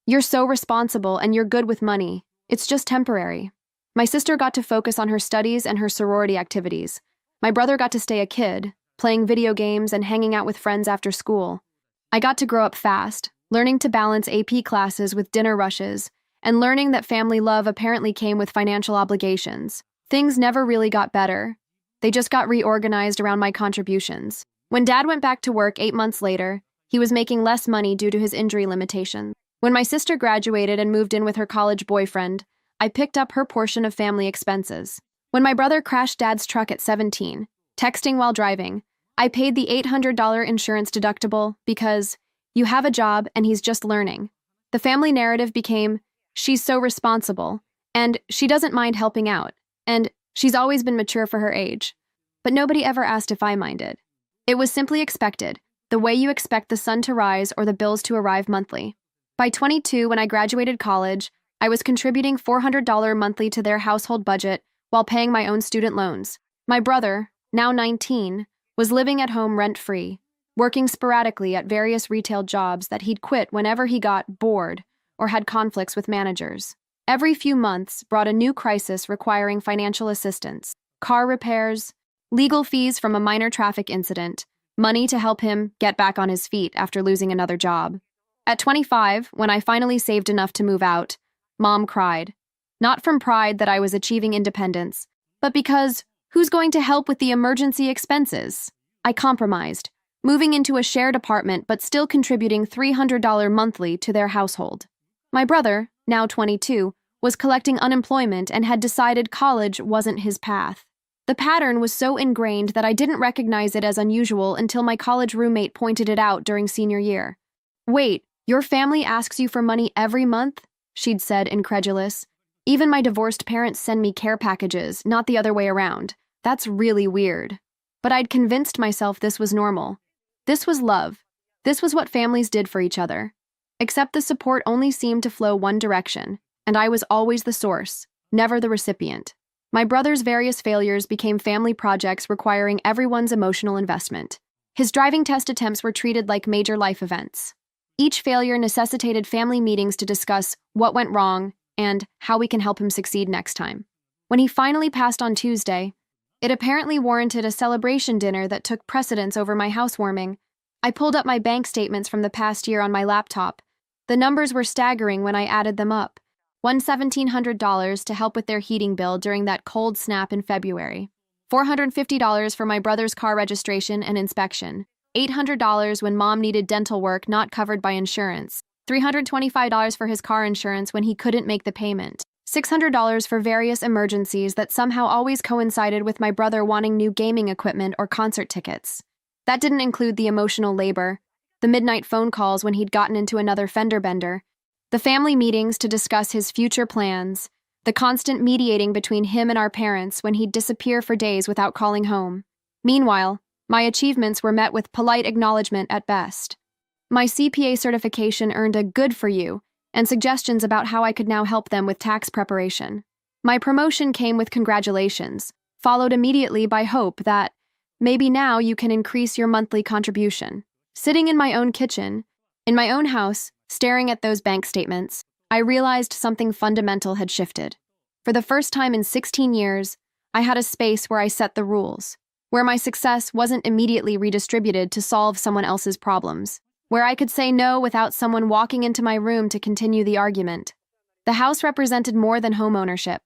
You're so responsible and you're good with money. It's just temporary. My sister got to focus on her studies and her sorority activities. My brother got to stay a kid, playing video games and hanging out with friends after school. I got to grow up fast, learning to balance AP classes with dinner rushes, and learning that family love apparently came with financial obligations. Things never really got better. They just got reorganized around my contributions. When Dad went back to work 8 months later, he was making less money due to his injury limitations. When my sister graduated and moved in with her college boyfriend, I picked up her portion of family expenses. When my brother crashed Dad's truck at 17, texting while driving, I paid the $800 insurance deductible because you have a job and he's just learning. The family narrative became, she's so responsible, and she doesn't mind helping out, and she's always been mature for her age. But nobody ever asked if I minded. It was simply expected, the way you expect the sun to rise or the bills to arrive monthly. By 22, when I graduated college, I was contributing $400 monthly to their household budget while paying my own student loans. My brother, now 19, was living at home rent-free, working sporadically at various retail jobs that he'd quit whenever he got bored or had conflicts with managers. Every few months brought a new crisis requiring financial assistance, car repairs, legal fees from a minor traffic incident, money to help him get back on his feet after losing another job. At 25, when I finally saved enough to move out, Mom cried. Not from pride that I was achieving independence, but because who's going to help with the emergency expenses? I compromised, moving into a shared apartment but still contributing $300 monthly to their household. My brother, now 22, was collecting unemployment and had decided college wasn't his path. The pattern was so ingrained that I didn't recognize it as unusual until my college roommate pointed it out during senior year. Wait, your family asks you for money every month? She'd said, incredulous. Even my divorced parents send me care packages, not the other way around. That's really weird. But I'd convinced myself this was normal. This was love. This was what families did for each other. Except the support only seemed to flow one direction, and I was always the source, never the recipient. My brother's various failures became family projects requiring everyone's emotional investment. His driving test attempts were treated like major life events. Each failure necessitated family meetings to discuss what went wrong and how we can help him succeed next time. When he finally passed on Tuesday, it apparently warranted a celebration dinner that took precedence over my housewarming. I pulled up my bank statements from the past year on my laptop. The numbers were staggering when I added them up. $1,700 to help with their heating bill during that cold snap in February. $450 for my brother's car registration and inspection. $800 when Mom needed dental work not covered by insurance. $325 for his car insurance when he couldn't make the payment. $600 for various emergencies that somehow always coincided with my brother wanting new gaming equipment or concert tickets. That didn't include the emotional labor, the midnight phone calls when he'd gotten into another fender bender, the family meetings to discuss his future plans, the constant mediating between him and our parents when he'd disappear for days without calling home. Meanwhile, my achievements were met with polite acknowledgement at best. My CPA certification earned a good for you and suggestions about how I could now help them with tax preparation. My promotion came with congratulations, followed immediately by hope that maybe now you can increase your monthly contribution. Sitting in my own kitchen, in my own house, staring at those bank statements, I realized something fundamental had shifted. For the first time in 16 years, I had a space where I set the rules, where my success wasn't immediately redistributed to solve someone else's problems, where I could say no without someone walking into my room to continue the argument. The house represented more than home ownership.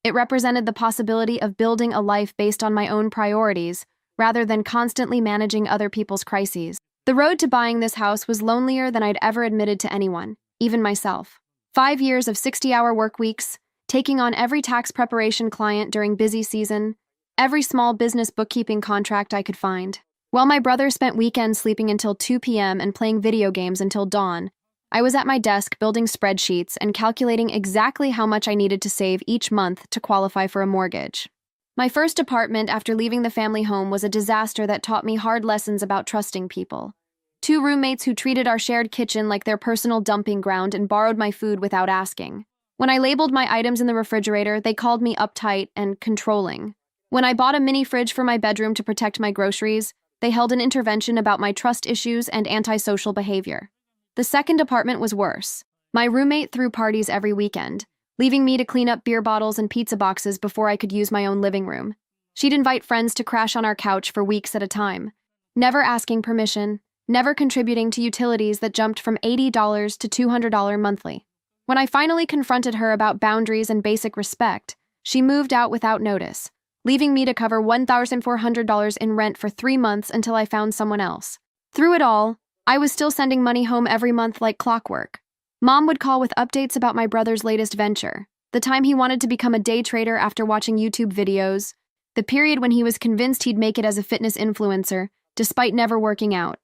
It represented the possibility of building a life based on my own priorities, rather than constantly managing other people's crises. The road to buying this house was lonelier than I'd ever admitted to anyone, even myself. 5 years of 60-hour work weeks, taking on every tax preparation client during busy season, every small business bookkeeping contract I could find. While my brother spent weekends sleeping until 2 p.m. and playing video games until dawn, I was at my desk building spreadsheets and calculating exactly how much I needed to save each month to qualify for a mortgage. My first apartment after leaving the family home was a disaster that taught me hard lessons about trusting people. 2 roommates who treated our shared kitchen like their personal dumping ground and borrowed my food without asking. When I labeled my items in the refrigerator, they called me uptight and controlling. When I bought a mini fridge for my bedroom to protect my groceries, they held an intervention about my trust issues and antisocial behavior. The second apartment was worse. My roommate threw parties every weekend, leaving me to clean up beer bottles and pizza boxes before I could use my own living room. She'd invite friends to crash on our couch for weeks at a time, never asking permission, never contributing to utilities that jumped from $80 to $200 monthly. When I finally confronted her about boundaries and basic respect, she moved out without notice, leaving me to cover $1,400 in rent for 3 months until I found someone else. Through it all, I was still sending money home every month like clockwork. Mom would call with updates about my brother's latest venture, the time he wanted to become a day trader after watching YouTube videos, the period when he was convinced he'd make it as a fitness influencer, despite never working out,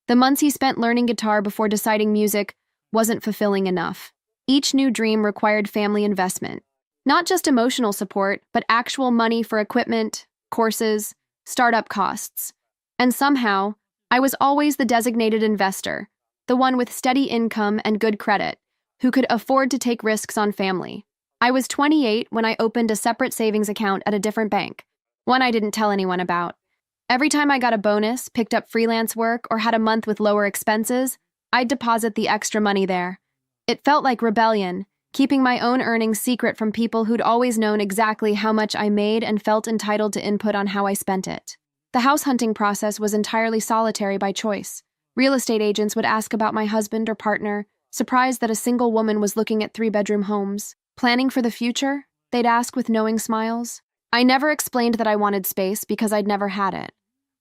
the months he spent learning guitar before deciding music wasn't fulfilling enough. Each new dream required family investment. Not just emotional support, but actual money for equipment, courses, startup costs. And somehow, I was always the designated investor, the one with steady income and good credit, who could afford to take risks on family. I was 28 when I opened a separate savings account at a different bank, one I didn't tell anyone about. Every time I got a bonus, picked up freelance work, or had a month with lower expenses, I'd deposit the extra money there. It felt like rebellion, keeping my own earnings secret from people who'd always known exactly how much I made and felt entitled to input on how I spent it. The house hunting process was entirely solitary by choice. Real estate agents would ask about my husband or partner, surprised that a single woman was looking at 3-bedroom homes. Planning for the future? They'd ask with knowing smiles. I never explained that I wanted space because I'd never had it.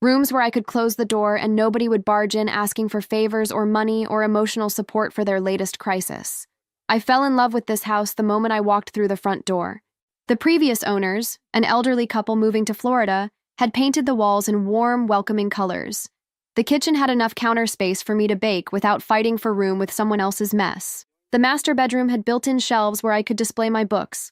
Rooms where I could close the door and nobody would barge in asking for favors or money or emotional support for their latest crisis. I fell in love with this house the moment I walked through the front door. The previous owners, an elderly couple moving to Florida, had painted the walls in warm, welcoming colors. The kitchen had enough counter space for me to bake without fighting for room with someone else's mess. The master bedroom had built-in shelves where I could display my books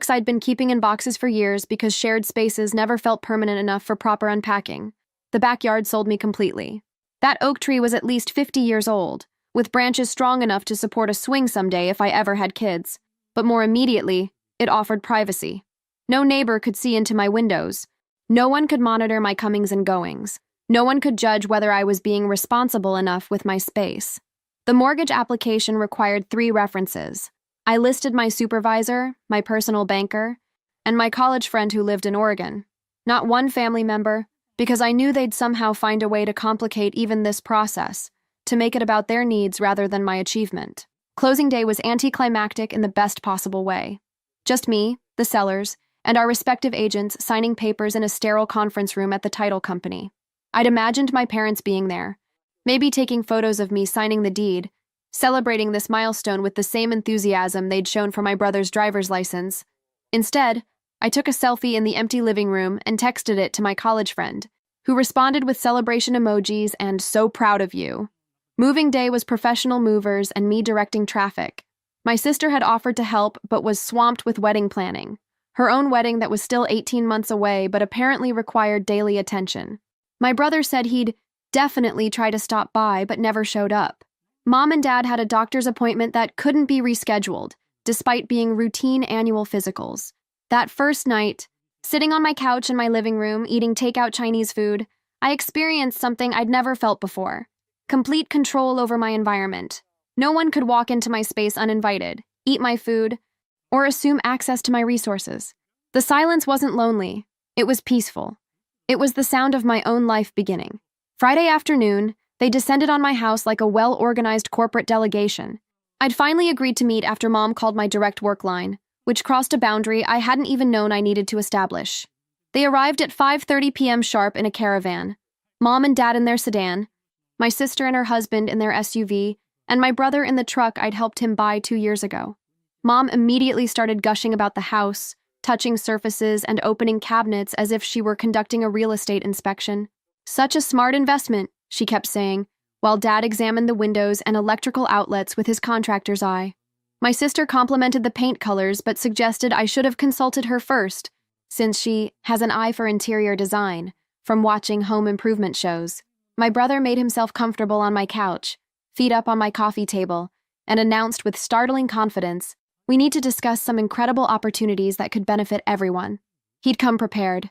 I'd been keeping in boxes for years because shared spaces never felt permanent enough for proper unpacking. The backyard sold me completely. That oak tree was at least 50 years old, with branches strong enough to support a swing someday if I ever had kids. But more immediately, it offered privacy. No neighbor could see into my windows. No one could monitor my comings and goings. No one could judge whether I was being responsible enough with my space. The mortgage application required 3 references. I listed my supervisor, my personal banker, and my college friend who lived in Oregon. Not one family member, because I knew they'd somehow find a way to complicate even this process, to make it about their needs rather than my achievement. Closing day was anticlimactic in the best possible way. Just me, the sellers, and our respective agents signing papers in a sterile conference room at the title company. I'd imagined my parents being there, maybe taking photos of me signing the deed, celebrating this milestone with the same enthusiasm they'd shown for my brother's driver's license. Instead, I took a selfie in the empty living room and texted it to my college friend, who responded with celebration emojis and "so proud of you." Moving day was professional movers and me directing traffic. My sister had offered to help but was swamped with wedding planning. Her own wedding that was still 18 months away but apparently required daily attention. My brother said he'd definitely try to stop by but never showed up. Mom and Dad had a doctor's appointment that couldn't be rescheduled, despite being routine annual physicals. That first night, sitting on my couch in my living room eating takeout Chinese food, I experienced something I'd never felt before. Complete control over my environment. No one could walk into my space uninvited, eat my food, or assume access to my resources. The silence wasn't lonely. It was peaceful. It was the sound of my own life beginning. Friday afternoon, they descended on my house like a well-organized corporate delegation. I'd finally agreed to meet after Mom called my direct work line, which crossed a boundary I hadn't even known I needed to establish. They arrived at 5:30 p.m. sharp in a caravan. Mom and Dad in their sedan, my sister and her husband in their SUV, and my brother in the truck I'd helped him buy 2 years ago. Mom immediately started gushing about the house, touching surfaces and opening cabinets as if she were conducting a real estate inspection. Such a smart investment, she kept saying, while Dad examined the windows and electrical outlets with his contractor's eye. My sister complimented the paint colors but suggested I should have consulted her first, since she has an eye for interior design from watching home improvement shows. My brother made himself comfortable on my couch, feet up on my coffee table, and announced with startling confidence, "We need to discuss some incredible opportunities that could benefit everyone." He'd come prepared.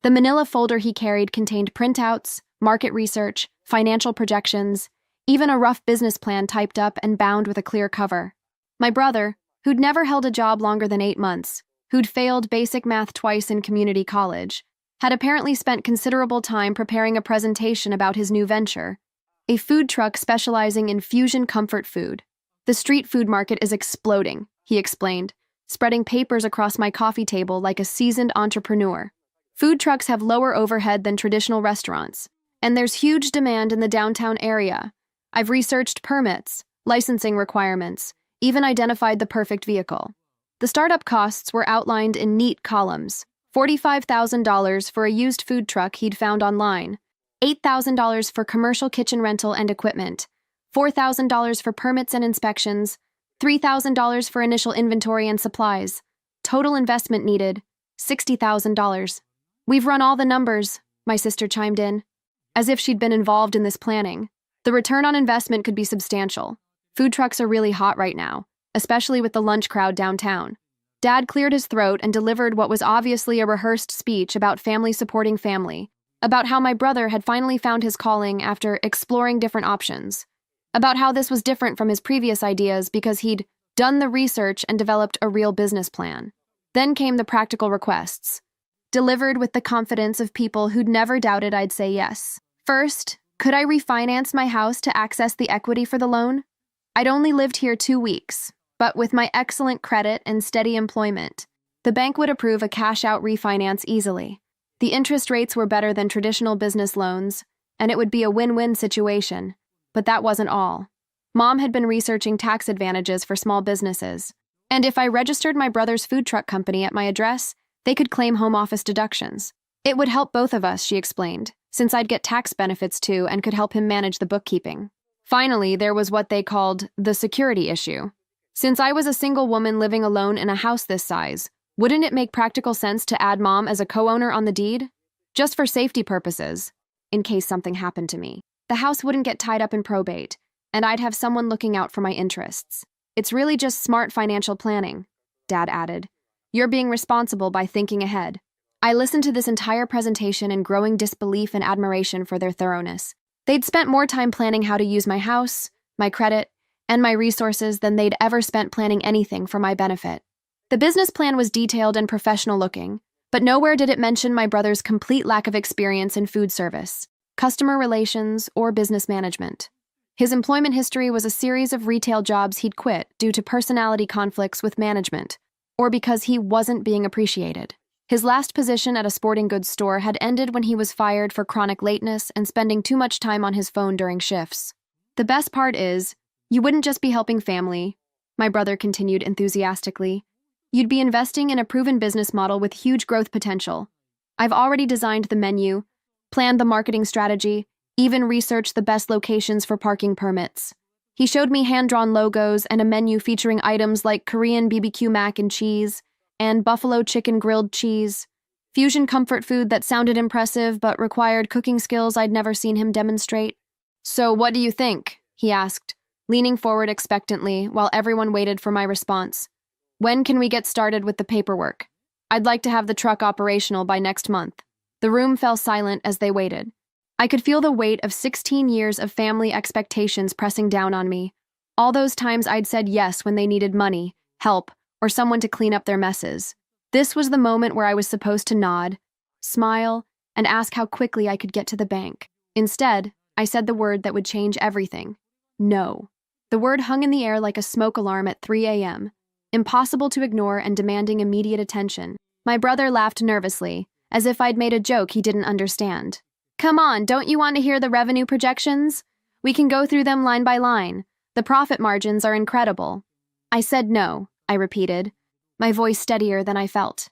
The manila folder he carried contained printouts, market research, financial projections, even a rough business plan typed up and bound with a clear cover. My brother, who'd never held a job longer than 8 months, who'd failed basic math twice in community college, had apparently spent considerable time preparing a presentation about his new venture, a food truck specializing in fusion comfort food. "The street food market is exploding," he explained, spreading papers across my coffee table like a seasoned entrepreneur. "Food trucks have lower overhead than traditional restaurants, and there's huge demand in the downtown area. I've researched permits, licensing requirements, even identified the perfect vehicle." The startup costs were outlined in neat columns: $45,000 for a used food truck he'd found online, $8,000 for commercial kitchen rental and equipment, $4,000 for permits and inspections, $3,000 for initial inventory and supplies. Total investment needed, $60,000. "We've run all the numbers," my sister chimed in, as if she'd been involved in this planning. "The return on investment could be substantial. Food trucks are really hot right now, especially with the lunch crowd downtown." Dad cleared his throat and delivered what was obviously a rehearsed speech about family supporting family, about how my brother had finally found his calling after exploring different options, about how this was different from his previous ideas because he'd done the research and developed a real business plan. Then came the practical requests, delivered with the confidence of people who'd never doubted I'd say yes. First, could I refinance my house to access the equity for the loan? I'd only lived here 2 weeks, but with my excellent credit and steady employment, the bank would approve a cash-out refinance easily. The interest rates were better than traditional business loans, and it would be a win-win situation. But that wasn't all. Mom had been researching tax advantages for small businesses, and if I registered my brother's food truck company at my address, they could claim home office deductions. It would help both of us, she explained, since I'd get tax benefits too and could help him manage the bookkeeping. Finally, there was what they called the security issue. Since I was a single woman living alone in a house this size, wouldn't it make practical sense to add Mom as a co-owner on the deed? Just for safety purposes, in case something happened to me. The house wouldn't get tied up in probate, and I'd have someone looking out for my interests. "It's really just smart financial planning," Dad added. "You're being responsible by thinking ahead." I listened to this entire presentation in growing disbelief and admiration for their thoroughness. They'd spent more time planning how to use my house, my credit, and my resources than they'd ever spent planning anything for my benefit. The business plan was detailed and professional looking, but nowhere did it mention my brother's complete lack of experience in food service, customer relations, or business management. His employment history was a series of retail jobs he'd quit due to personality conflicts with management, or because he wasn't being appreciated. His last position at a sporting goods store had ended when he was fired for chronic lateness and spending too much time on his phone during shifts. "The best part is, you wouldn't just be helping family," my brother continued enthusiastically. "You'd be investing in a proven business model with huge growth potential. I've already designed the menu, planned the marketing strategy, even researched the best locations for parking permits." He showed me hand-drawn logos and a menu featuring items like Korean BBQ mac and cheese and buffalo chicken grilled cheese, fusion comfort food that sounded impressive but required cooking skills I'd never seen him demonstrate. "So what do you think?" he asked, leaning forward expectantly while everyone waited for my response. "When can we get started with the paperwork? I'd like to have the truck operational by next month." The room fell silent as they waited. I could feel the weight of 16 years of family expectations pressing down on me. All those times I'd said yes when they needed money, help, or someone to clean up their messes. This was the moment where I was supposed to nod, smile, and ask how quickly I could get to the bank. Instead, I said the word that would change everything. No. The word hung in the air like a smoke alarm at 3 a.m., impossible to ignore and demanding immediate attention. My brother laughed nervously, as if I'd made a joke he didn't understand. "Come on, don't you want to hear the revenue projections? We can go through them line by line. The profit margins are incredible." I said no, I repeated, my voice steadier than I felt.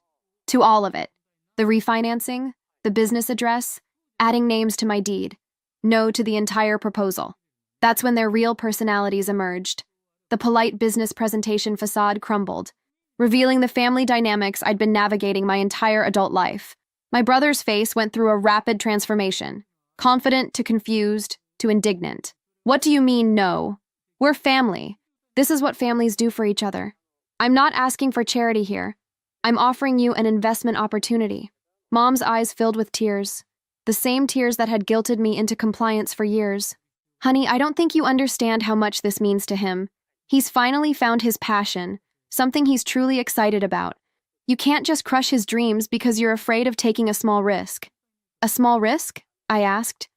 To all of it. The refinancing, the business address, adding names to my deed. No to the entire proposal. That's when their real personalities emerged. The polite business presentation facade crumbled, revealing the family dynamics I'd been navigating my entire adult life. My brother's face went through a rapid transformation, confident to confused to indignant. What do you mean, no? We're family. This is what families do for each other. I'm not asking for charity here. I'm offering you an investment opportunity. Mom's eyes filled with tears, the same tears that had guilted me into compliance for years. Honey, I don't think you understand how much this means to him. He's finally found his passion, something he's truly excited about. You can't just crush his dreams because you're afraid of taking a small risk. A small risk? I asked.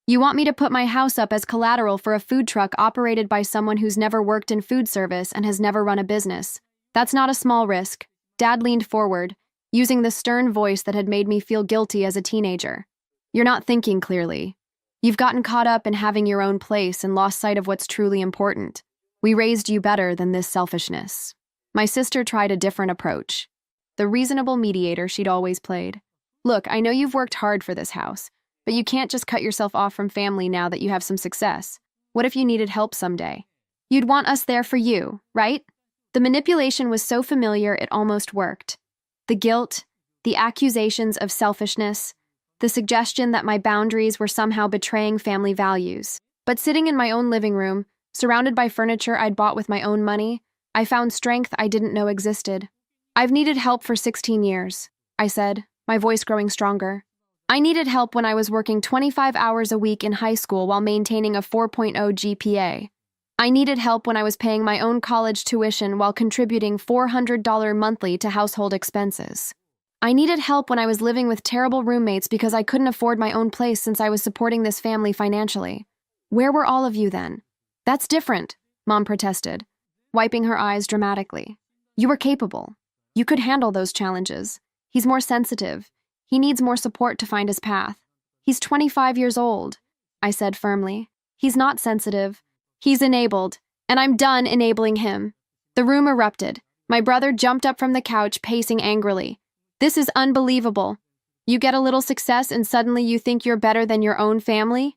You want me to put my house up as collateral for a food truck operated by someone who's never worked in food service and has never run a business. That's not a small risk. Dad leaned forward, using the stern voice that had made me feel guilty as a teenager. You're not thinking clearly. You've gotten caught up in having your own place and lost sight of what's truly important. We raised you better than this selfishness. My sister tried a different approach. The reasonable mediator she'd always played. Look, I know you've worked hard for this house, but you can't just cut yourself off from family now that you have some success. What if you needed help someday? You'd want us there for you, right? The manipulation was so familiar it almost worked. The guilt, the accusations of selfishness, the suggestion that my boundaries were somehow betraying family values. But sitting in my own living room, surrounded by furniture I'd bought with my own money, I found strength I didn't know existed. I've needed help for 16 years, I said, my voice growing stronger. I needed help when I was working 25 hours a week in high school while maintaining a 4.0 GPA. I needed help when I was paying my own college tuition while contributing $400 monthly to household expenses. I needed help when I was living with terrible roommates because I couldn't afford my own place since I was supporting this family financially. Where were all of you then? That's different, Mom protested, wiping her eyes dramatically. You were capable. You could handle those challenges. He's more sensitive. He needs more support to find his path. He's 25 years old, I said firmly. He's not sensitive. He's enabled, and I'm done enabling him. The room erupted. My brother jumped up from the couch, pacing angrily. This is unbelievable. You get a little success and suddenly you think you're better than your own family?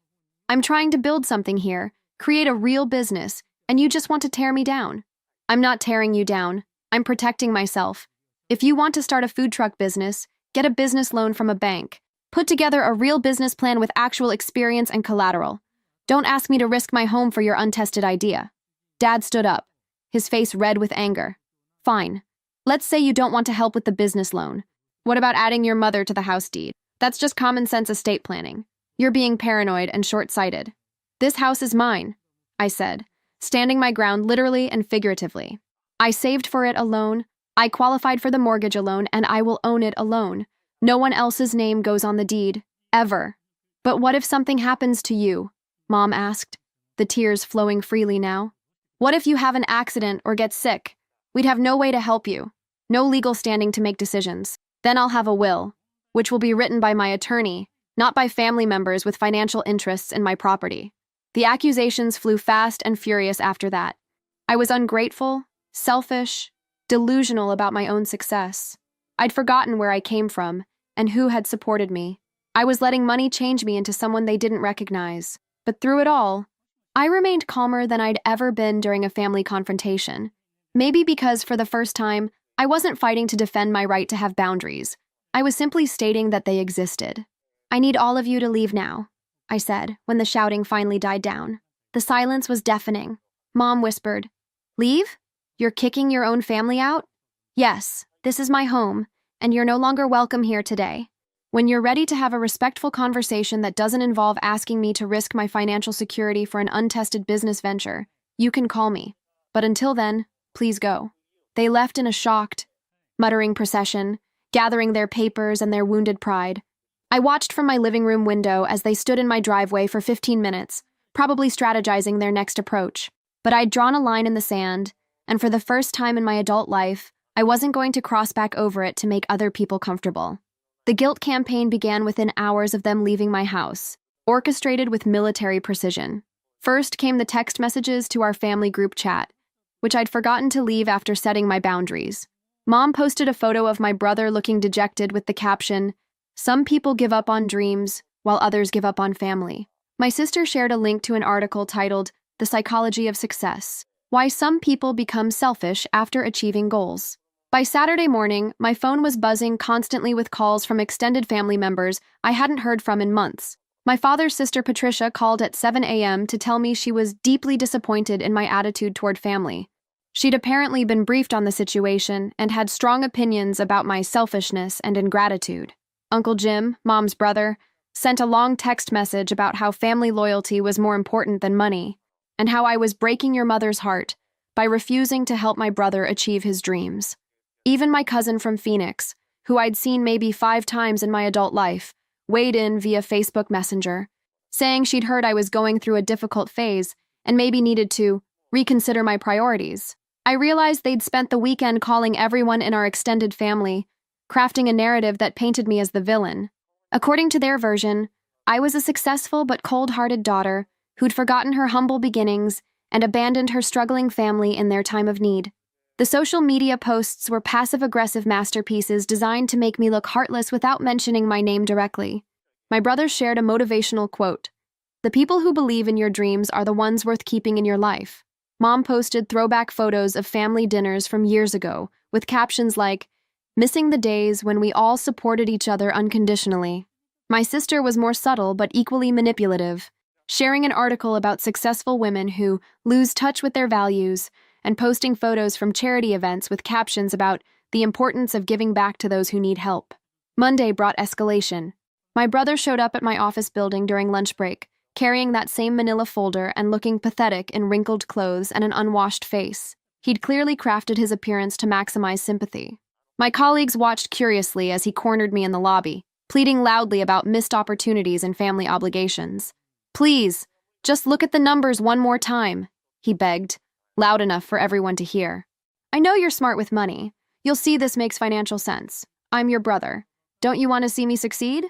I'm trying to build something here, create a real business, and you just want to tear me down. I'm not tearing you down. I'm protecting myself. If you want to start a food truck business, get a business loan from a bank. Put together a real business plan with actual experience and collateral. Don't ask me to risk my home for your untested idea. Dad stood up, his face red with anger. Fine. Let's say you don't want to help with the business loan. What about adding your mother to the house deed? That's just common sense estate planning. You're being paranoid and short-sighted. This house is mine, I said, standing my ground literally and figuratively. I saved for it alone. I qualified for the mortgage alone, and I will own it alone. No one else's name goes on the deed, ever. But what if something happens to you? Mom asked, the tears flowing freely now. What if you have an accident or get sick? We'd have no way to help you. No legal standing to make decisions. Then I'll have a will, which will be written by my attorney, not by family members with financial interests in my property. The accusations flew fast and furious after that. I was ungrateful, selfish, delusional about my own success. I'd forgotten where I came from and who had supported me. I was letting money change me into someone they didn't recognize. But through it all, I remained calmer than I'd ever been during a family confrontation. Maybe because, for the first time, I wasn't fighting to defend my right to have boundaries. I was simply stating that they existed. I need all of you to leave now, I said, when the shouting finally died down. The silence was deafening. Mom whispered, Leave? You're kicking your own family out? Yes, this is my home, and you're no longer welcome here today. When you're ready to have a respectful conversation that doesn't involve asking me to risk my financial security for an untested business venture, you can call me. But until then, please go. They left in a shocked, muttering procession, gathering their papers and their wounded pride. I watched from my living room window as they stood in my driveway for 15 minutes, probably strategizing their next approach. But I'd drawn a line in the sand, and for the first time in my adult life, I wasn't going to cross back over it to make other people comfortable. The guilt campaign began within hours of them leaving my house, orchestrated with military precision. First came the text messages to our family group chat. which I'd forgotten to leave after setting my boundaries. Mom posted a photo of my brother looking dejected with the caption, "Some people give up on dreams, while others give up on family." My sister shared a link to an article titled, "The Psychology of Success: Why Some People Become Selfish After Achieving Goals." By Saturday morning, my phone was buzzing constantly with calls from extended family members I hadn't heard from in months. My father's sister Patricia called at 7 a.m. to tell me she was deeply disappointed in my attitude toward family. She'd apparently been briefed on the situation and had strong opinions about my selfishness and ingratitude. Uncle Jim, Mom's brother, sent a long text message about how family loyalty was more important than money, and how I was breaking your mother's heart by refusing to help my brother achieve his dreams. Even my cousin from Phoenix, who I'd seen maybe 5 times in my adult life, weighed in via Facebook Messenger, saying she'd heard I was going through a difficult phase and maybe needed to reconsider my priorities. I realized they'd spent the weekend calling everyone in our extended family, crafting a narrative that painted me as the villain. According to their version, I was a successful but cold-hearted daughter who'd forgotten her humble beginnings and abandoned her struggling family in their time of need. The social media posts were passive-aggressive masterpieces designed to make me look heartless without mentioning my name directly. My brother shared a motivational quote, "The people who believe in your dreams are the ones worth keeping in your life." Mom posted throwback photos of family dinners from years ago, with captions like, "Missing the days when we all supported each other unconditionally." My sister was more subtle but equally manipulative, sharing an article about successful women who lose touch with their values and posting photos from charity events with captions about the importance of giving back to those who need help. Monday brought escalation. My brother showed up at my office building during lunch break, carrying that same manila folder and looking pathetic in wrinkled clothes and an unwashed face. He'd clearly crafted his appearance to maximize sympathy. My colleagues watched curiously as he cornered me in the lobby, pleading loudly about missed opportunities and family obligations. "Please, just look at the numbers one more time," he begged, loud enough for everyone to hear. "I know you're smart with money. You'll see this makes financial sense. I'm your brother. Don't you want to see me succeed?"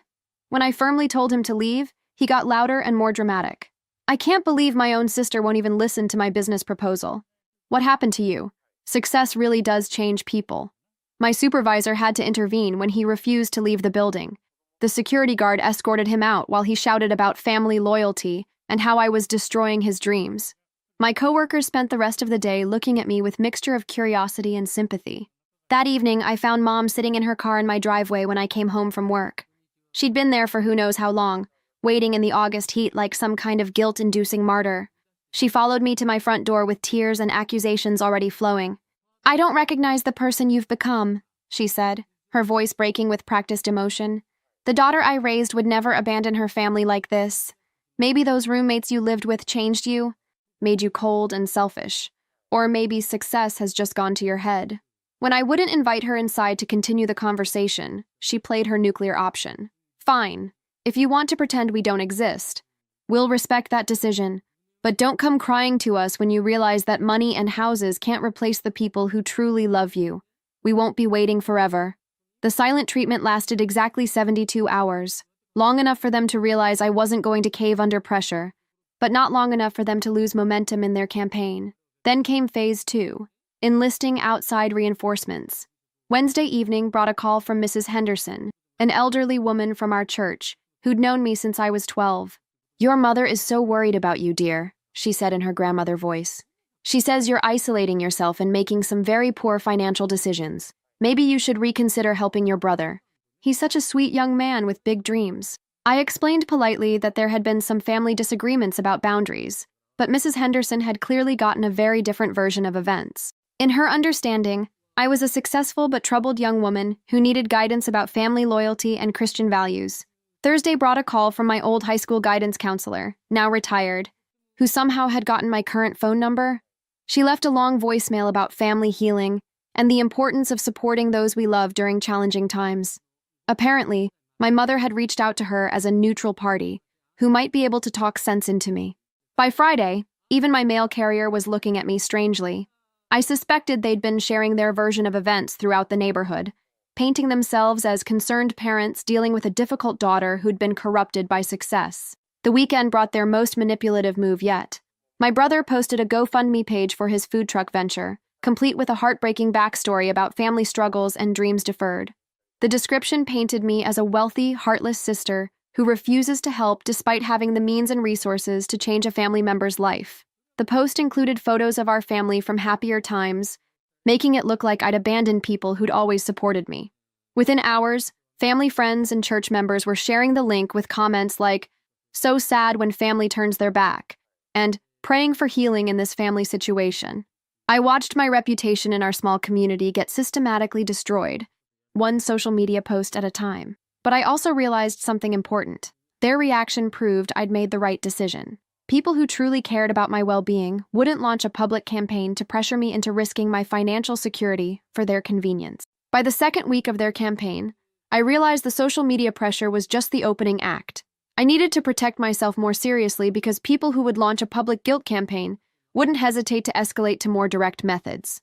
When I firmly told him to leave, he got louder and more dramatic. "I can't believe my own sister won't even listen to my business proposal. What happened to you? Success really does change people." My supervisor had to intervene when he refused to leave the building. The security guard escorted him out while he shouted about family loyalty and how I was destroying his dreams. My coworkers spent the rest of the day looking at me with mixture of curiosity and sympathy. That evening, I found Mom sitting in her car in my driveway when I came home from work. She'd been there for who knows how long, waiting in the August heat like some kind of guilt-inducing martyr. She followed me to my front door with tears and accusations already flowing. "I don't recognize the person you've become," she said, her voice breaking with practiced emotion. "The daughter I raised would never abandon her family like this. Maybe those roommates you lived with changed you, made you cold and selfish. Or maybe success has just gone to your head." When I wouldn't invite her inside to continue the conversation, she played her nuclear option. "Fine. If you want to pretend we don't exist, we'll respect that decision. But don't come crying to us when you realize that money and houses can't replace the people who truly love you. We won't be waiting forever." The silent treatment lasted exactly 72 hours, long enough for them to realize I wasn't going to cave under pressure, but not long enough for them to lose momentum in their campaign. Then came phase 2, enlisting outside reinforcements. Wednesday evening brought a call from Mrs. Henderson, an elderly woman from our church, who'd known me since I was 12. "Your mother is so worried about you, dear," she said in her grandmother voice. "She says you're isolating yourself and making some very poor financial decisions. Maybe you should reconsider helping your brother. He's such a sweet young man with big dreams." I explained politely that there had been some family disagreements about boundaries, but Mrs. Henderson had clearly gotten a very different version of events. In her understanding, I was a successful but troubled young woman who needed guidance about family loyalty and Christian values. Thursday brought a call from my old high school guidance counselor, now retired, who somehow had gotten my current phone number. She left a long voicemail about family healing and the importance of supporting those we love during challenging times. Apparently, my mother had reached out to her as a neutral party, who might be able to talk sense into me. By Friday, even my mail carrier was looking at me strangely. I suspected they'd been sharing their version of events throughout the neighborhood, painting themselves as concerned parents dealing with a difficult daughter who'd been corrupted by success. The weekend brought their most manipulative move yet. My brother posted a GoFundMe page for his food truck venture, complete with a heartbreaking backstory about family struggles and dreams deferred. The description painted me as a wealthy, heartless sister who refuses to help despite having the means and resources to change a family member's life. The post included photos of our family from happier times, making it look like I'd abandoned people who'd always supported me. Within hours, family friends and church members were sharing the link with comments like, "So sad when family turns their back," and "praying for healing in this family situation." I watched my reputation in our small community get systematically destroyed, one social media post at a time. But I also realized something important. Their reaction proved I'd made the right decision. People who truly cared about my well-being wouldn't launch a public campaign to pressure me into risking my financial security for their convenience. By the second week of their campaign, I realized the social media pressure was just the opening act. I needed to protect myself more seriously because people who would launch a public guilt campaign wouldn't hesitate to escalate to more direct methods.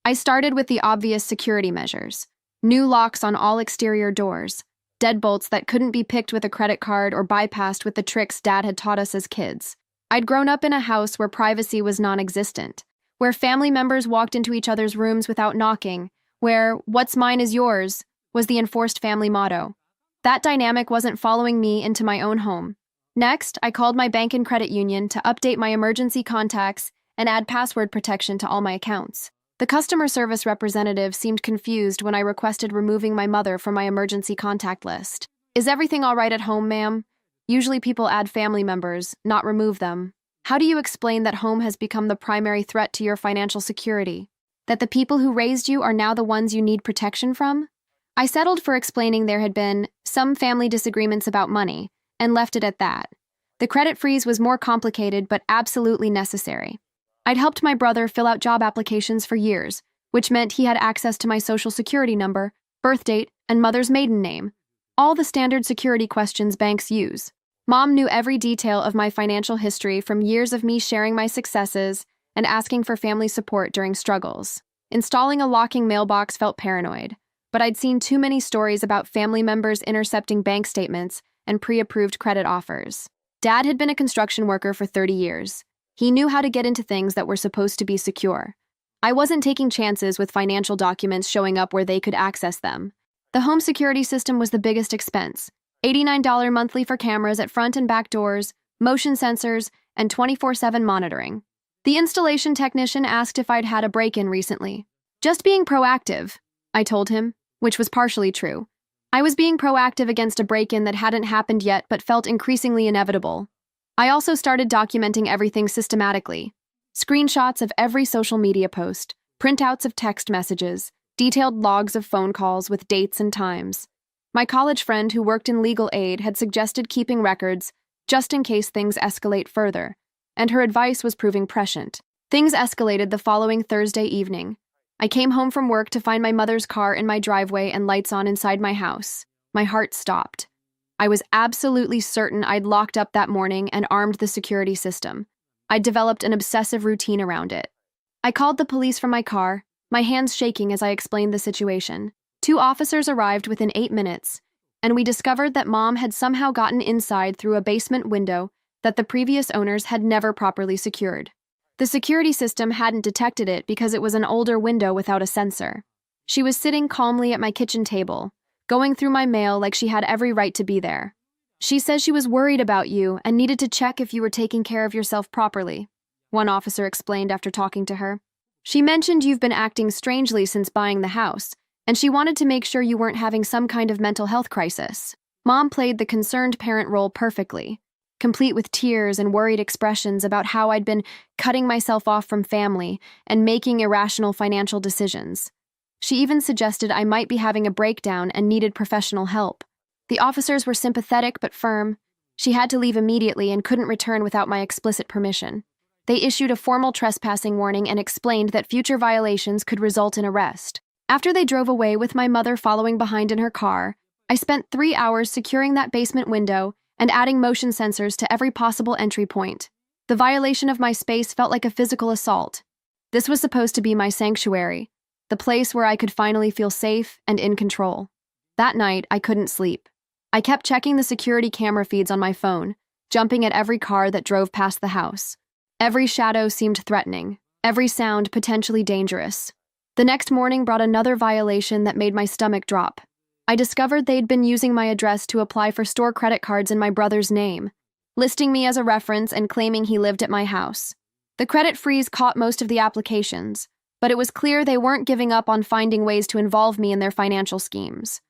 I started with the obvious security measures: new locks on all exterior doors, deadbolts that couldn't be picked with a credit card or bypassed with the tricks Dad had taught us as kids. I'd grown up in a house where privacy was non-existent, where family members walked into each other's rooms without knocking, where "what's mine is yours" was the enforced family motto. That dynamic wasn't following me into my own home. Next, I called my bank and credit union to update my emergency contacts and add password protection to all my accounts. The customer service representative seemed confused when I requested removing my mother from my emergency contact list. "Is everything all right at home, ma'am?" Usually people add family members, not remove them. How do you explain that home has become the primary threat to your financial security? That the people who raised you are now the ones you need protection from? I settled for explaining there had been some family disagreements about money, and left it at that. The credit freeze was more complicated but absolutely necessary. I'd helped my brother fill out job applications for years, which meant he had access to my social security number, birth date, and mother's maiden name, all the standard security questions banks use. Mom knew every detail of my financial history from years of me sharing my successes and asking for family support during struggles. Installing a locking mailbox felt paranoid, but I'd seen too many stories about family members intercepting bank statements and pre-approved credit offers. Dad had been a construction worker for 30 years. He knew how to get into things that were supposed to be secure. I wasn't taking chances with financial documents showing up where they could access them. The home security system was the biggest expense: $89 monthly for cameras at front and back doors, motion sensors, and 24/7 monitoring. The installation technician asked if I'd had a break-in recently. "Just being proactive," I told him, which was partially true. I was being proactive against a break-in that hadn't happened yet but felt increasingly inevitable. I also started documenting everything systematically. Screenshots of every social media post, printouts of text messages, detailed logs of phone calls with dates and times. My college friend who worked in legal aid had suggested keeping records just in case things escalate further, and her advice was proving prescient. Things escalated the following Thursday evening. I came home from work to find my mother's car in my driveway and lights on inside my house. My heart stopped. I was absolutely certain I'd locked up that morning and armed the security system. I'd developed an obsessive routine around it. I called the police from my car, my hands shaking as I explained the situation. 2 officers arrived within 8 minutes, and we discovered that Mom had somehow gotten inside through a basement window that the previous owners had never properly secured. The security system hadn't detected it because it was an older window without a sensor. She was sitting calmly at my kitchen table, going through my mail like she had every right to be there. "She says she was worried about you and needed to check if you were taking care of yourself properly," one officer explained after talking to her. "She mentioned you've been acting strangely since buying the house, and she wanted to make sure you weren't having some kind of mental health crisis." Mom played the concerned parent role perfectly, complete with tears and worried expressions about how I'd been cutting myself off from family and making irrational financial decisions. She even suggested I might be having a breakdown and needed professional help. The officers were sympathetic but firm. She had to leave immediately and couldn't return without my explicit permission. They issued a formal trespassing warning and explained that future violations could result in arrest. After they drove away with my mother following behind in her car, I spent 3 hours securing that basement window and adding motion sensors to every possible entry point. The violation of my space felt like a physical assault. This was supposed to be my sanctuary, the place where I could finally feel safe and in control. That night, I couldn't sleep. I kept checking the security camera feeds on my phone, jumping at every car that drove past the house. Every shadow seemed threatening, every sound potentially dangerous. The next morning brought another violation that made my stomach drop. I discovered they'd been using my address to apply for store credit cards in my brother's name, listing me as a reference and claiming he lived at my house. The credit freeze caught most of the applications, but it was clear they weren't giving up on finding ways to involve me in their financial schemes.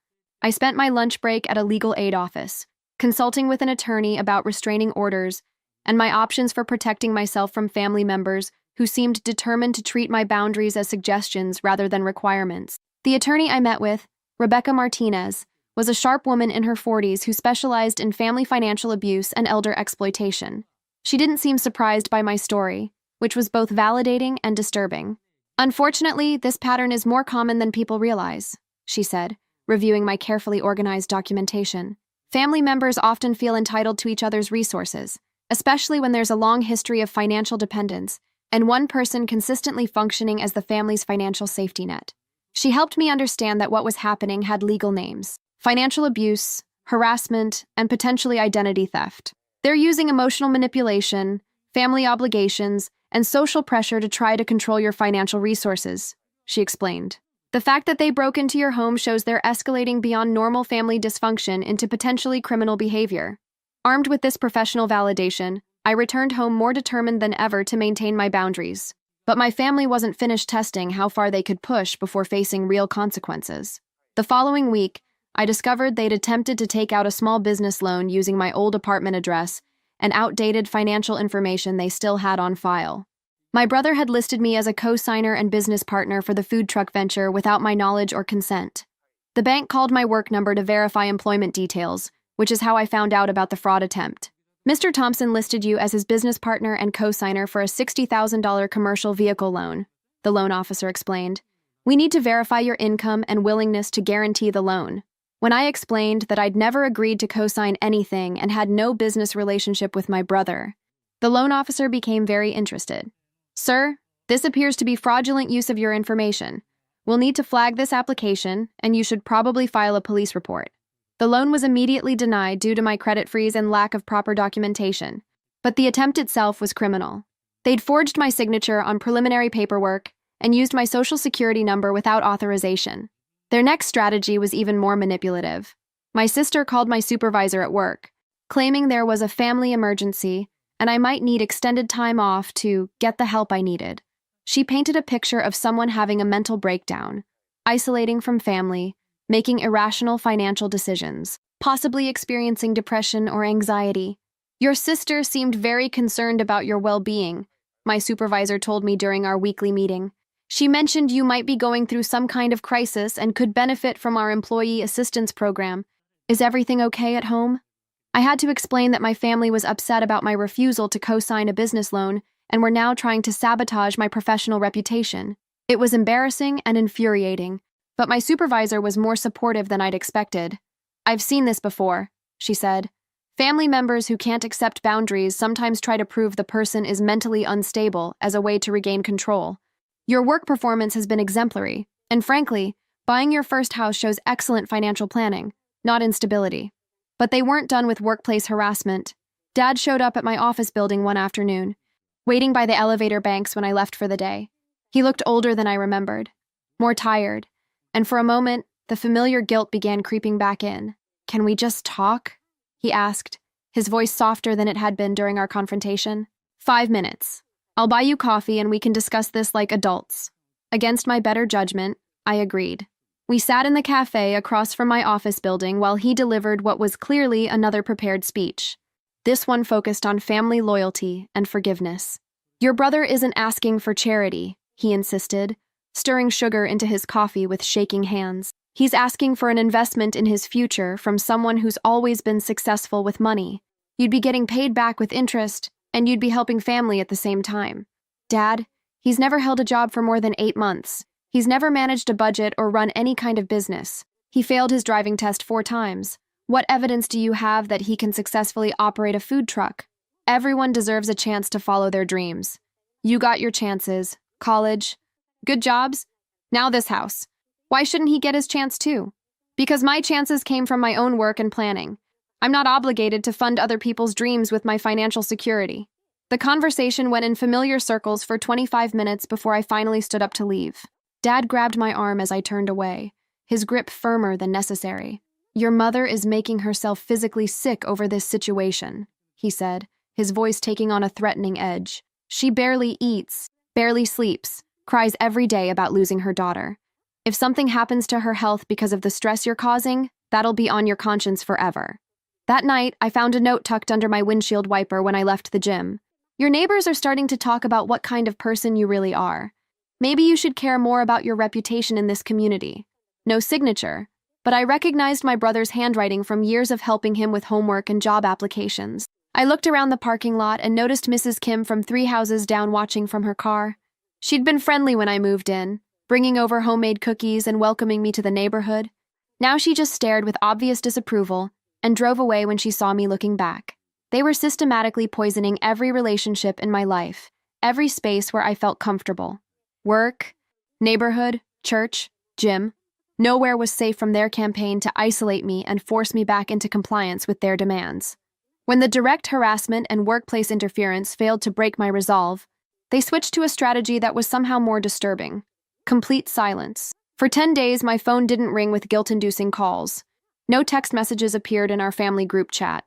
I spent my lunch break at a legal aid office, consulting with an attorney about restraining orders and my options for protecting myself from family members who seemed determined to treat my boundaries as suggestions rather than requirements. The attorney I met with, Rebecca Martinez, was a sharp woman in her 40s who specialized in family financial abuse and elder exploitation. She didn't seem surprised by my story, which was both validating and disturbing. "Unfortunately, this pattern is more common than people realize," she said, reviewing my carefully organized documentation. "Family members often feel entitled to each other's resources, especially when there's a long history of financial dependence and one person consistently functioning as the family's financial safety net." She helped me understand that what was happening had legal names: financial abuse, harassment, and potentially identity theft. They're using emotional manipulation, family obligations, and social pressure to try to control your financial resources, she explained. "The fact that they broke into your home shows they're escalating beyond normal family dysfunction into potentially criminal behavior." Armed with this professional validation, I returned home more determined than ever to maintain my boundaries. But my family wasn't finished testing how far they could push before facing real consequences. The following week, I discovered they'd attempted to take out a small business loan using my old apartment address and outdated financial information they still had on file. My brother had listed me as a co-signer and business partner for the food truck venture without my knowledge or consent. The bank called my work number to verify employment details, which is how I found out about the fraud attempt. "Mr. Thompson listed you as his business partner and co-signer for a $60,000 commercial vehicle loan," the loan officer explained. "We need to verify your income and willingness to guarantee the loan." When I explained that I'd never agreed to co-sign anything and had no business relationship with my brother, the loan officer became very interested. "Sir, this appears to be fraudulent use of your information. We'll need to flag this application, and you should probably file a police report." The loan was immediately denied due to my credit freeze and lack of proper documentation, but the attempt itself was criminal. They'd forged my signature on preliminary paperwork and used my social security number without authorization. Their next strategy was even more manipulative. My sister called my supervisor at work, claiming there was a family emergency and I might need extended time off to get the help I needed. She painted a picture of someone having a mental breakdown, isolating from family, making irrational financial decisions, possibly experiencing depression or anxiety. "Your sister seemed very concerned about your well-being," my supervisor told me during our weekly meeting. "She mentioned you might be going through some kind of crisis and could benefit from our employee assistance program. Is everything okay at home?" I had to explain that my family was upset about my refusal to co-sign a business loan and were now trying to sabotage my professional reputation. It was embarrassing and infuriating, but my supervisor was more supportive than I'd expected. "I've seen this before," she said. "Family members who can't accept boundaries sometimes try to prove the person is mentally unstable as a way to regain control. Your work performance has been exemplary, and frankly, buying your first house shows excellent financial planning, not instability." But they weren't done with workplace harassment. Dad showed up at my office building one afternoon, waiting by the elevator banks when I left for the day. He looked older than I remembered, more tired, and for a moment, the familiar guilt began creeping back in. "Can we just talk?" he asked, his voice softer than it had been during our confrontation. "5 minutes. I'll buy you coffee and we can discuss this like adults." Against my better judgment, I agreed. We sat in the cafe across from my office building while he delivered what was clearly another prepared speech. This one focused on family loyalty and forgiveness. "Your brother isn't asking for charity," he insisted, stirring sugar into his coffee with shaking hands. "He's asking for an investment in his future from someone who's always been successful with money. You'd be getting paid back with interest, and you'd be helping family at the same time." "Dad, he's never held a job for more than 8 months. He's never managed a budget or run any kind of business. He failed his driving test 4 times. What evidence do you have that he can successfully operate a food truck? Everyone deserves a chance to follow their dreams. You got your chances. College. Good jobs. Now this house. Why shouldn't he get his chance too? Because my chances came from my own work and planning. I'm not obligated to fund other people's dreams with my financial security." The conversation went in familiar circles for 25 minutes before I finally stood up to leave. Dad grabbed my arm as I turned away, his grip firmer than necessary. "Your mother is making herself physically sick over this situation," he said, his voice taking on a threatening edge. "She barely eats, barely sleeps, cries every day about losing her daughter. If something happens to her health because of the stress you're causing, that'll be on your conscience forever." That night, I found a note tucked under my windshield wiper when I left the gym. "Your neighbors are starting to talk about what kind of person you really are. Maybe you should care more about your reputation in this community." No signature, but I recognized my brother's handwriting from years of helping him with homework and job applications. I looked around the parking lot and noticed Mrs. Kim from 3 houses down watching from her car. She'd been friendly when I moved in, bringing over homemade cookies and welcoming me to the neighborhood. Now she just stared with obvious disapproval and drove away when she saw me looking back. They were systematically poisoning every relationship in my life, every space where I felt comfortable. Work, neighborhood, church, gym. Nowhere was safe from their campaign to isolate me and force me back into compliance with their demands. When the direct harassment and workplace interference failed to break my resolve, they switched to a strategy that was somehow more disturbing: complete silence. For 10 days, my phone didn't ring with guilt-inducing calls. No text messages appeared in our family group chat.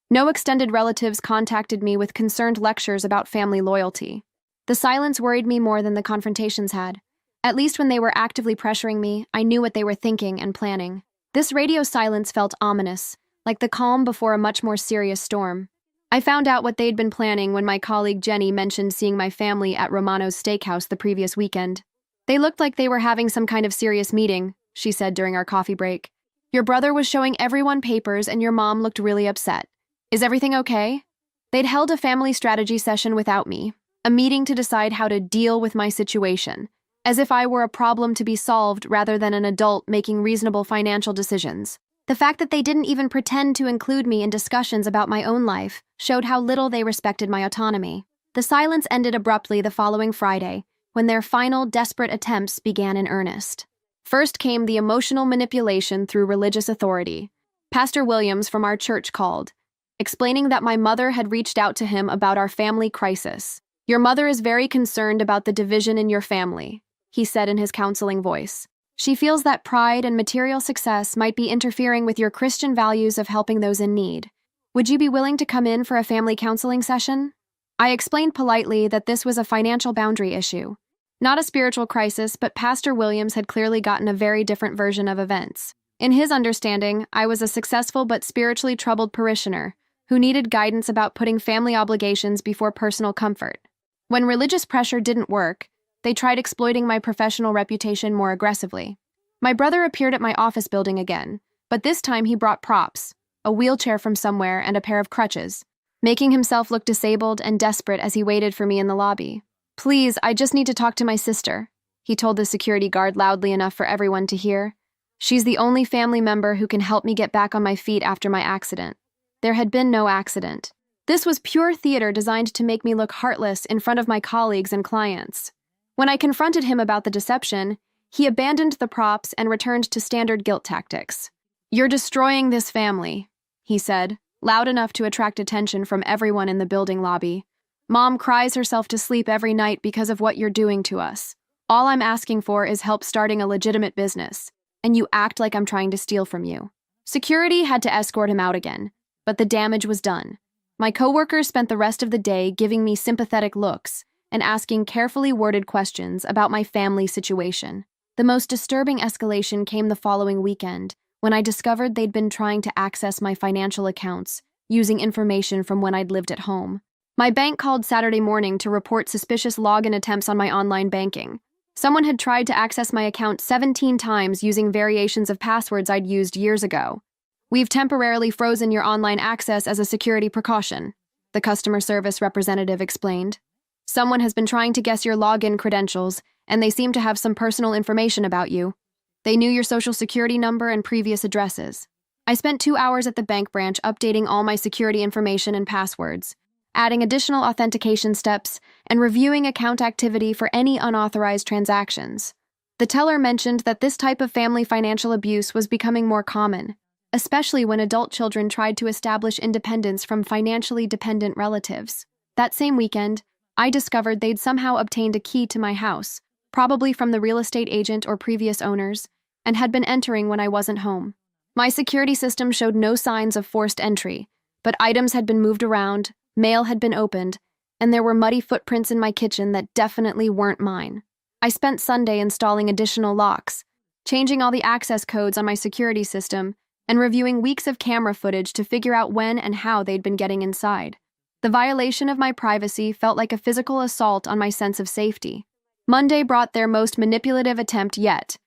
No extended relatives contacted me with concerned lectures about family loyalty. The silence worried me more than the confrontations had. At least when they were actively pressuring me, I knew what they were thinking and planning. This radio silence felt ominous, like the calm before a much more serious storm. I found out what they'd been planning when my colleague Jenny mentioned seeing my family at Romano's Steakhouse the previous weekend. "They looked like they were having some kind of serious meeting," she said during our coffee break. "Your brother was showing everyone papers and your mom looked really upset. Is everything okay?" They'd held a family strategy session without me, a meeting to decide how to deal with my situation, as if I were a problem to be solved rather than an adult making reasonable financial decisions. The fact that they didn't even pretend to include me in discussions about my own life showed how little they respected my autonomy. The silence ended abruptly the following Friday, when their final, desperate attempts began in earnest. First came the emotional manipulation through religious authority. Pastor Williams from our church called, explaining that my mother had reached out to him about our family crisis. "Your mother is very concerned about the division in your family," he said in his counseling voice. "She feels that pride and material success might be interfering with your Christian values of helping those in need. Would you be willing to come in for a family counseling session?" I explained politely that this was a financial boundary issue. Not a spiritual crisis, but Pastor Williams had clearly gotten a very different version of events. In his understanding, I was a successful but spiritually troubled parishioner who needed guidance about putting family obligations before personal comfort. When religious pressure didn't work, they tried exploiting my professional reputation more aggressively. My brother appeared at my office building again, but this time he brought props, a wheelchair from somewhere and a pair of crutches, making himself look disabled and desperate as he waited for me in the lobby. "Please, I just need to talk to my sister," he told the security guard loudly enough for everyone to hear. "She's the only family member who can help me get back on my feet after my accident." There had been no accident. This was pure theater designed to make me look heartless in front of my colleagues and clients. When I confronted him about the deception, he abandoned the props and returned to standard guilt tactics. "You're destroying this family," he said, loud enough to attract attention from everyone in the building lobby. "Mom cries herself to sleep every night because of what you're doing to us. All I'm asking for is help starting a legitimate business, and you act like I'm trying to steal from you." Security had to escort him out again, but the damage was done. My coworkers spent the rest of the day giving me sympathetic looks and asking carefully worded questions about my family situation. The most disturbing escalation came the following weekend, when I discovered they'd been trying to access my financial accounts, using information from when I'd lived at home. My bank called Saturday morning to report suspicious login attempts on my online banking. Someone had tried to access my account 17 times using variations of passwords I'd used years ago. "We've temporarily frozen your online access as a security precaution," the customer service representative explained. "Someone has been trying to guess your login credentials, and they seem to have some personal information about you. They knew your social security number and previous addresses." I spent 2 hours at the bank branch updating all my security information and passwords, adding additional authentication steps, and reviewing account activity for any unauthorized transactions. The teller mentioned that this type of family financial abuse was becoming more common, especially when adult children tried to establish independence from financially dependent relatives. That same weekend, I discovered they'd somehow obtained a key to my house, probably from the real estate agent or previous owners, and had been entering when I wasn't home. My security system showed no signs of forced entry, but items had been moved around, mail had been opened, and there were muddy footprints in my kitchen that definitely weren't mine. I spent Sunday installing additional locks, changing all the access codes on my security system, and reviewing weeks of camera footage to figure out when and how they'd been getting inside. The violation of my privacy felt like a physical assault on my sense of safety. Monday brought their most manipulative attempt yet.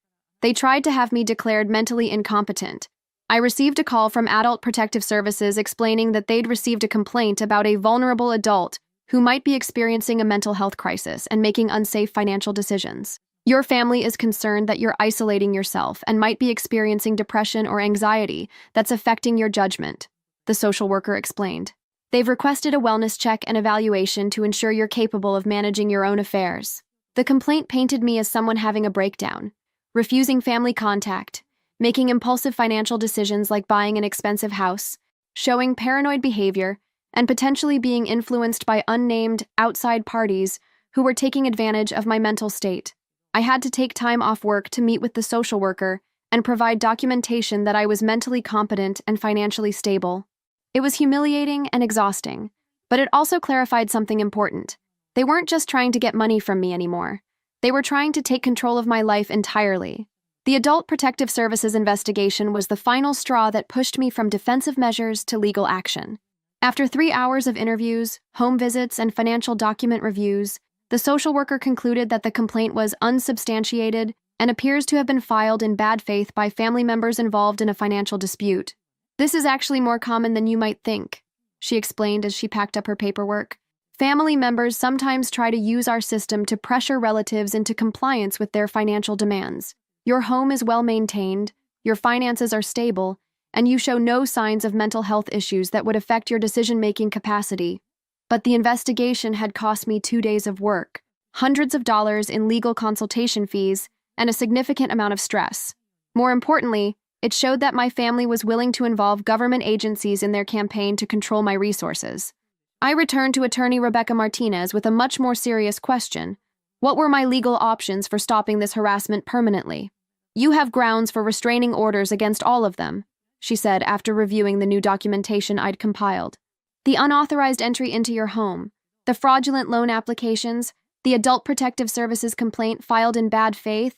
They tried to have me declared mentally incompetent. I received a call from Adult Protective Services explaining that they'd received a complaint about a vulnerable adult who might be experiencing a mental health crisis and making unsafe financial decisions. Your family is concerned that you're isolating yourself and might be experiencing depression or anxiety that's affecting your judgment, the social worker explained. They've requested a wellness check and evaluation to ensure you're capable of managing your own affairs. The complaint painted me as someone having a breakdown, refusing family contact, making impulsive financial decisions like buying an expensive house, showing paranoid behavior, and potentially being influenced by unnamed outside parties who were taking advantage of my mental state. I had to take time off work to meet with the social worker and provide documentation that I was mentally competent and financially stable. It was humiliating and exhausting, but it also clarified something important. They weren't just trying to get money from me anymore. They were trying to take control of my life entirely. The Adult Protective Services investigation was the final straw that pushed me from defensive measures to legal action. After 3 hours of interviews, home visits, and financial document reviews, the social worker concluded that the complaint was unsubstantiated and appears to have been filed in bad faith by family members involved in a financial dispute. This is actually more common than you might think, she explained as she packed up her paperwork. Family members sometimes try to use our system to pressure relatives into compliance with their financial demands. Your home is well maintained, your finances are stable, and you show no signs of mental health issues that would affect your decision-making capacity. But the investigation had cost me 2 days of work, hundreds of dollars in legal consultation fees, and a significant amount of stress. More importantly, it showed that my family was willing to involve government agencies in their campaign to control my resources. I returned to attorney Rebecca Martinez with a much more serious question. What were my legal options for stopping this harassment permanently? You have grounds for restraining orders against all of them, she said after reviewing the new documentation I'd compiled. The unauthorized entry into your home, the fraudulent loan applications, the Adult Protective Services complaint filed in bad faith,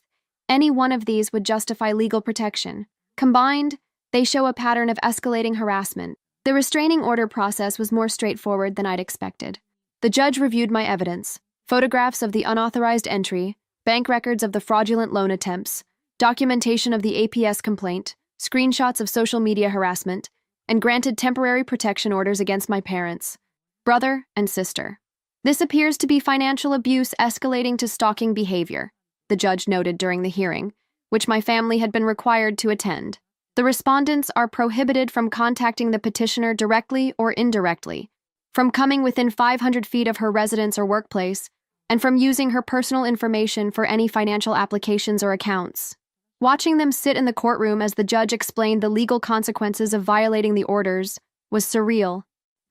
any one of these would justify legal protection. Combined, they show a pattern of escalating harassment. The restraining order process was more straightforward than I'd expected. The judge reviewed my evidence, photographs of the unauthorized entry, bank records of the fraudulent loan attempts, documentation of the APS complaint, screenshots of social media harassment, and granted temporary protection orders against my parents, brother, and sister. This appears to be financial abuse escalating to stalking behavior, the judge noted during the hearing, which my family had been required to attend. The respondents are prohibited from contacting the petitioner directly or indirectly, from coming within 500 feet of her residence or workplace, and from using her personal information for any financial applications or accounts. Watching them sit in the courtroom as the judge explained the legal consequences of violating the orders was surreal.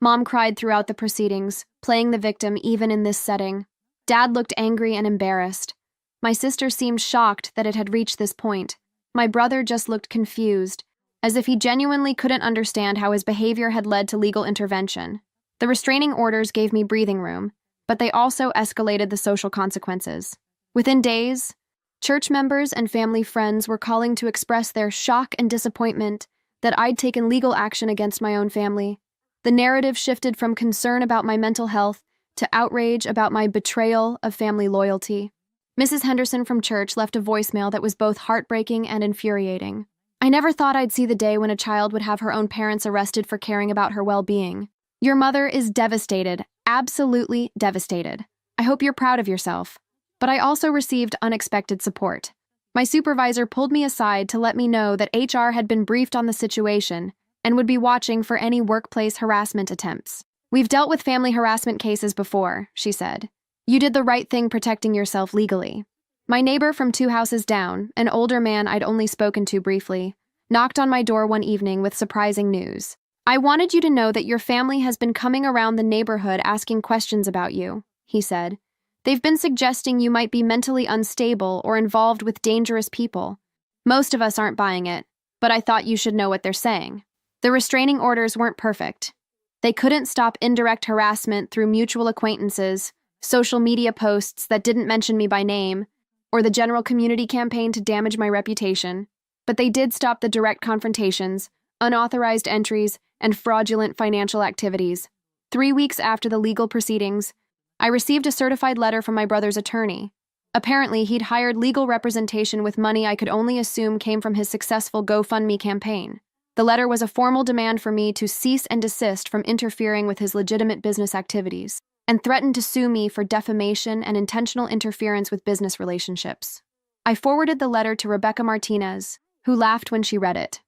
Mom cried throughout the proceedings, playing the victim even in this setting. Dad looked angry and embarrassed. My sister seemed shocked that it had reached this point. My brother just looked confused, as if he genuinely couldn't understand how his behavior had led to legal intervention. The restraining orders gave me breathing room, but they also escalated the social consequences. Within days, church members and family friends were calling to express their shock and disappointment that I'd taken legal action against my own family. The narrative shifted from concern about my mental health to outrage about my betrayal of family loyalty. Mrs. Henderson from church left a voicemail that was both heartbreaking and infuriating. I never thought I'd see the day when a child would have her own parents arrested for caring about her well-being. Your mother is devastated, absolutely devastated. I hope you're proud of yourself. But I also received unexpected support. My supervisor pulled me aside to let me know that HR had been briefed on the situation and would be watching for any workplace harassment attempts. We've dealt with family harassment cases before, she said. You did the right thing protecting yourself legally. My neighbor from 2 houses down, an older man I'd only spoken to briefly, knocked on my door one evening with surprising news. I wanted you to know that your family has been coming around the neighborhood asking questions about you, he said. They've been suggesting you might be mentally unstable or involved with dangerous people. Most of us aren't buying it, but I thought you should know what they're saying. The restraining orders weren't perfect. They couldn't stop indirect harassment through mutual acquaintances, social media posts that didn't mention me by name, or the general community campaign to damage my reputation. But they did stop the direct confrontations, unauthorized entries, and fraudulent financial activities. 3 weeks after the legal proceedings, I received a certified letter from my brother's attorney. Apparently, he'd hired legal representation with money I could only assume came from his successful GoFundMe campaign. The letter was a formal demand for me to cease and desist from interfering with his legitimate business activities, and threatened to sue me for defamation and intentional interference with business relationships. I forwarded the letter to Rebecca Martinez, who laughed when she read it.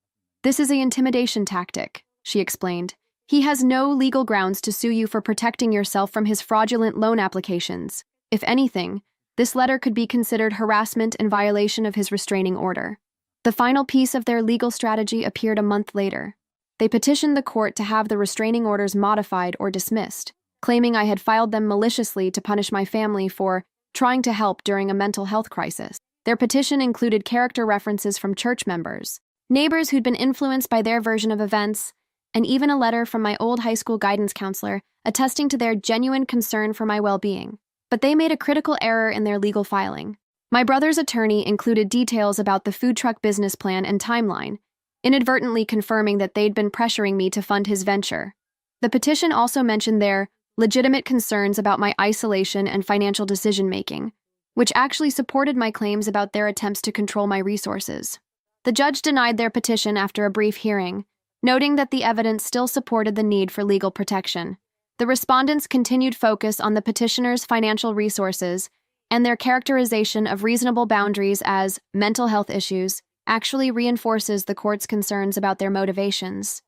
"This is an intimidation tactic," she explained. "He has no legal grounds to sue you for protecting yourself from his fraudulent loan applications. If anything, this letter could be considered harassment and violation of his restraining order." The final piece of their legal strategy appeared a month later. They petitioned the court to have the restraining orders modified or dismissed, claiming I had filed them maliciously to punish my family for trying to help during a mental health crisis. Their petition included character references from church members, neighbors who'd been influenced by their version of events, and even a letter from my old high school guidance counselor attesting to their genuine concern for my well-being. But they made a critical error in their legal filing. My brother's attorney included details about the food truck business plan and timeline, inadvertently confirming that they'd been pressuring me to fund his venture. The petition also mentioned their legitimate concerns about my isolation and financial decision-making, which actually supported my claims about their attempts to control my resources. The judge denied their petition after a brief hearing, noting that the evidence still supported the need for legal protection. The respondents' continued focus on the petitioner's financial resources and their characterization of reasonable boundaries as mental health issues actually reinforces the court's concerns about their motivations.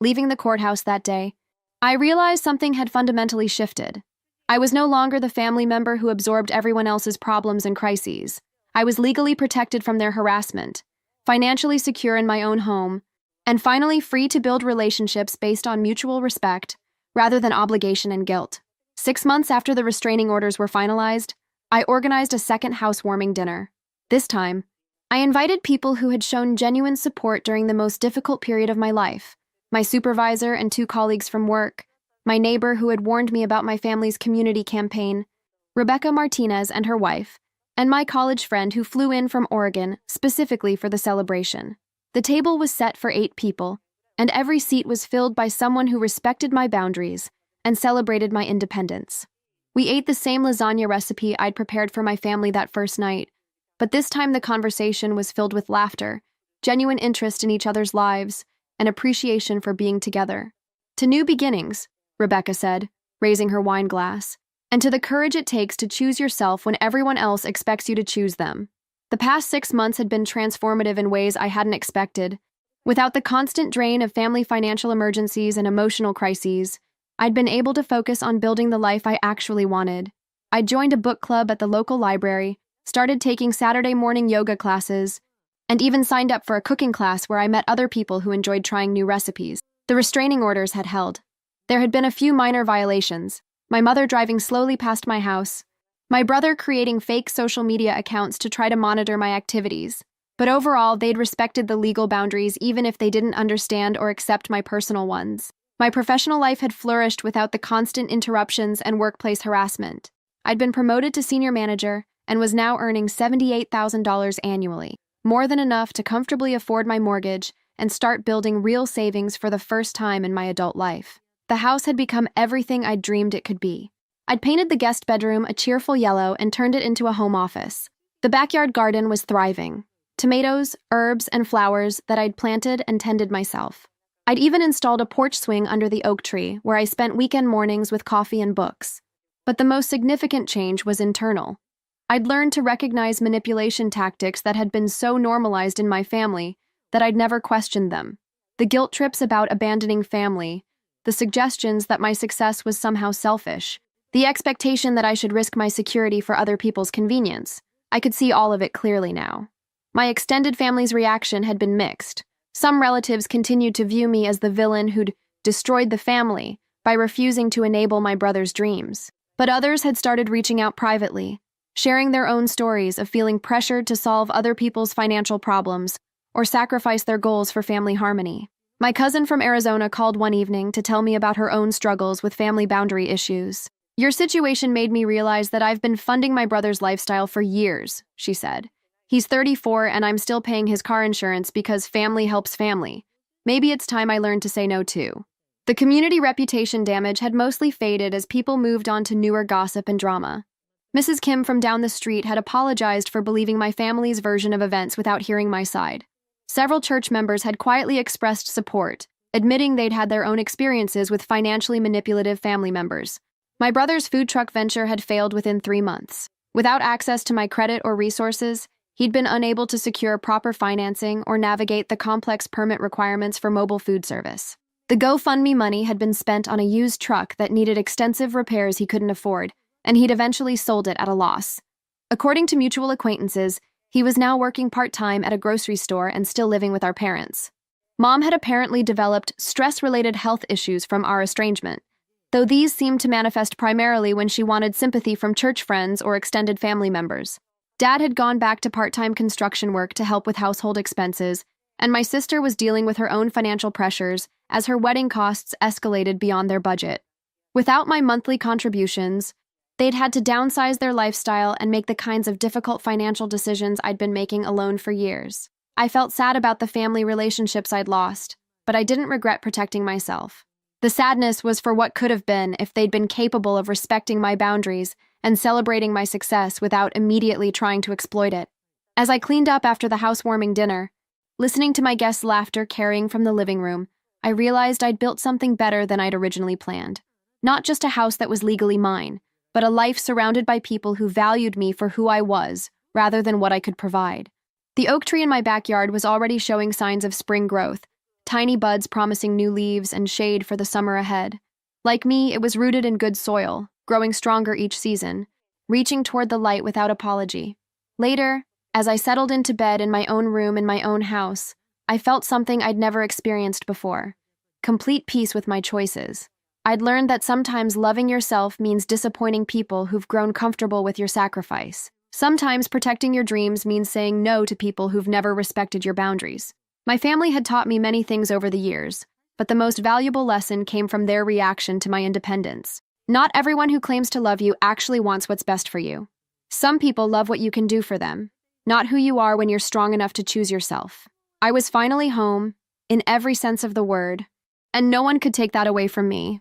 Leaving the courthouse that day, I realized something had fundamentally shifted. I was no longer the family member who absorbed everyone else's problems and crises. I was legally protected from their harassment, financially secure in my own home, and finally free to build relationships based on mutual respect rather than obligation and guilt. 6 months after the restraining orders were finalized, I organized a second housewarming dinner. This time, I invited people who had shown genuine support during the most difficult period of my life: my supervisor and 2 colleagues from work, my neighbor who had warned me about my family's community campaign, Rebecca Martinez and her wife, and my college friend who flew in from Oregon specifically for the celebration. The table was set for 8 people, and every seat was filled by someone who respected my boundaries and celebrated my independence. We ate the same lasagna recipe I'd prepared for my family that first night, but this time the conversation was filled with laughter, genuine interest in each other's lives, and appreciation for being together. "To new beginnings," Rebecca said, raising her wine glass, "and to the courage it takes to choose yourself when everyone else expects you to choose them." The past 6 months had been transformative in ways I hadn't expected. Without the constant drain of family financial emergencies and emotional crises, I'd been able to focus on building the life I actually wanted. I joined a book club at the local library, started taking Saturday morning yoga classes, and even signed up for a cooking class where I met other people who enjoyed trying new recipes. The restraining orders had held. There had been a few minor violations: my mother driving slowly past my house, my brother creating fake social media accounts to try to monitor my activities. But overall, they'd respected the legal boundaries even if they didn't understand or accept my personal ones. My professional life had flourished without the constant interruptions and workplace harassment. I'd been promoted to senior manager and was now earning $78,000 annually, more than enough to comfortably afford my mortgage and start building real savings for the first time in my adult life. The house had become everything I'd dreamed it could be. I'd painted the guest bedroom a cheerful yellow and turned it into a home office. The backyard garden was thriving: tomatoes, herbs, and flowers that I'd planted and tended myself. I'd even installed a porch swing under the oak tree where I spent weekend mornings with coffee and books. But the most significant change was internal. I'd learned to recognize manipulation tactics that had been so normalized in my family that I'd never questioned them. The guilt trips about abandoning family, the suggestions that my success was somehow selfish, the expectation that I should risk my security for other people's convenience. I could see all of it clearly now. My extended family's reaction had been mixed. Some relatives continued to view me as the villain who'd destroyed the family by refusing to enable my brother's dreams. But others had started reaching out privately, sharing their own stories of feeling pressured to solve other people's financial problems or sacrifice their goals for family harmony. My cousin from Arizona called one evening to tell me about her own struggles with family boundary issues. "Your situation made me realize that I've been funding my brother's lifestyle for years," she said. "He's 34 and I'm still paying his car insurance because family helps family. Maybe it's time I learned to say no too." The community reputation damage had mostly faded as people moved on to newer gossip and drama. Mrs. Kim from down the street had apologized for believing my family's version of events without hearing my side. Several church members had quietly expressed support, admitting they'd had their own experiences with financially manipulative family members. My brother's food truck venture had failed within 3 months. Without access to my credit or resources, he'd been unable to secure proper financing or navigate the complex permit requirements for mobile food service. The GoFundMe money had been spent on a used truck that needed extensive repairs he couldn't afford, and he'd eventually sold it at a loss. According to mutual acquaintances, he was now working part-time at a grocery store and still living with our parents. Mom had apparently developed stress-related health issues from our estrangement, though these seemed to manifest primarily when she wanted sympathy from church friends or extended family members. Dad had gone back to part-time construction work to help with household expenses, and my sister was dealing with her own financial pressures as her wedding costs escalated beyond their budget. Without my monthly contributions, they'd had to downsize their lifestyle and make the kinds of difficult financial decisions I'd been making alone for years. I felt sad about the family relationships I'd lost, but I didn't regret protecting myself. The sadness was for what could have been if they'd been capable of respecting my boundaries and celebrating my success without immediately trying to exploit it. As I cleaned up after the housewarming dinner, listening to my guests' laughter carrying from the living room, I realized I'd built something better than I'd originally planned. Not just a house that was legally mine, but a life surrounded by people who valued me for who I was, rather than what I could provide. The oak tree in my backyard was already showing signs of spring growth, tiny buds promising new leaves and shade for the summer ahead. Like me, it was rooted in good soil, growing stronger each season, reaching toward the light without apology. Later, as I settled into bed in my own room in my own house, I felt something I'd never experienced before: complete peace with my choices. I'd learned that sometimes loving yourself means disappointing people who've grown comfortable with your sacrifice. Sometimes protecting your dreams means saying no to people who've never respected your boundaries. My family had taught me many things over the years, but the most valuable lesson came from their reaction to my independence. Not everyone who claims to love you actually wants what's best for you. Some people love what you can do for them, not who you are when you're strong enough to choose yourself. I was finally home, in every sense of the word, and no one could take that away from me.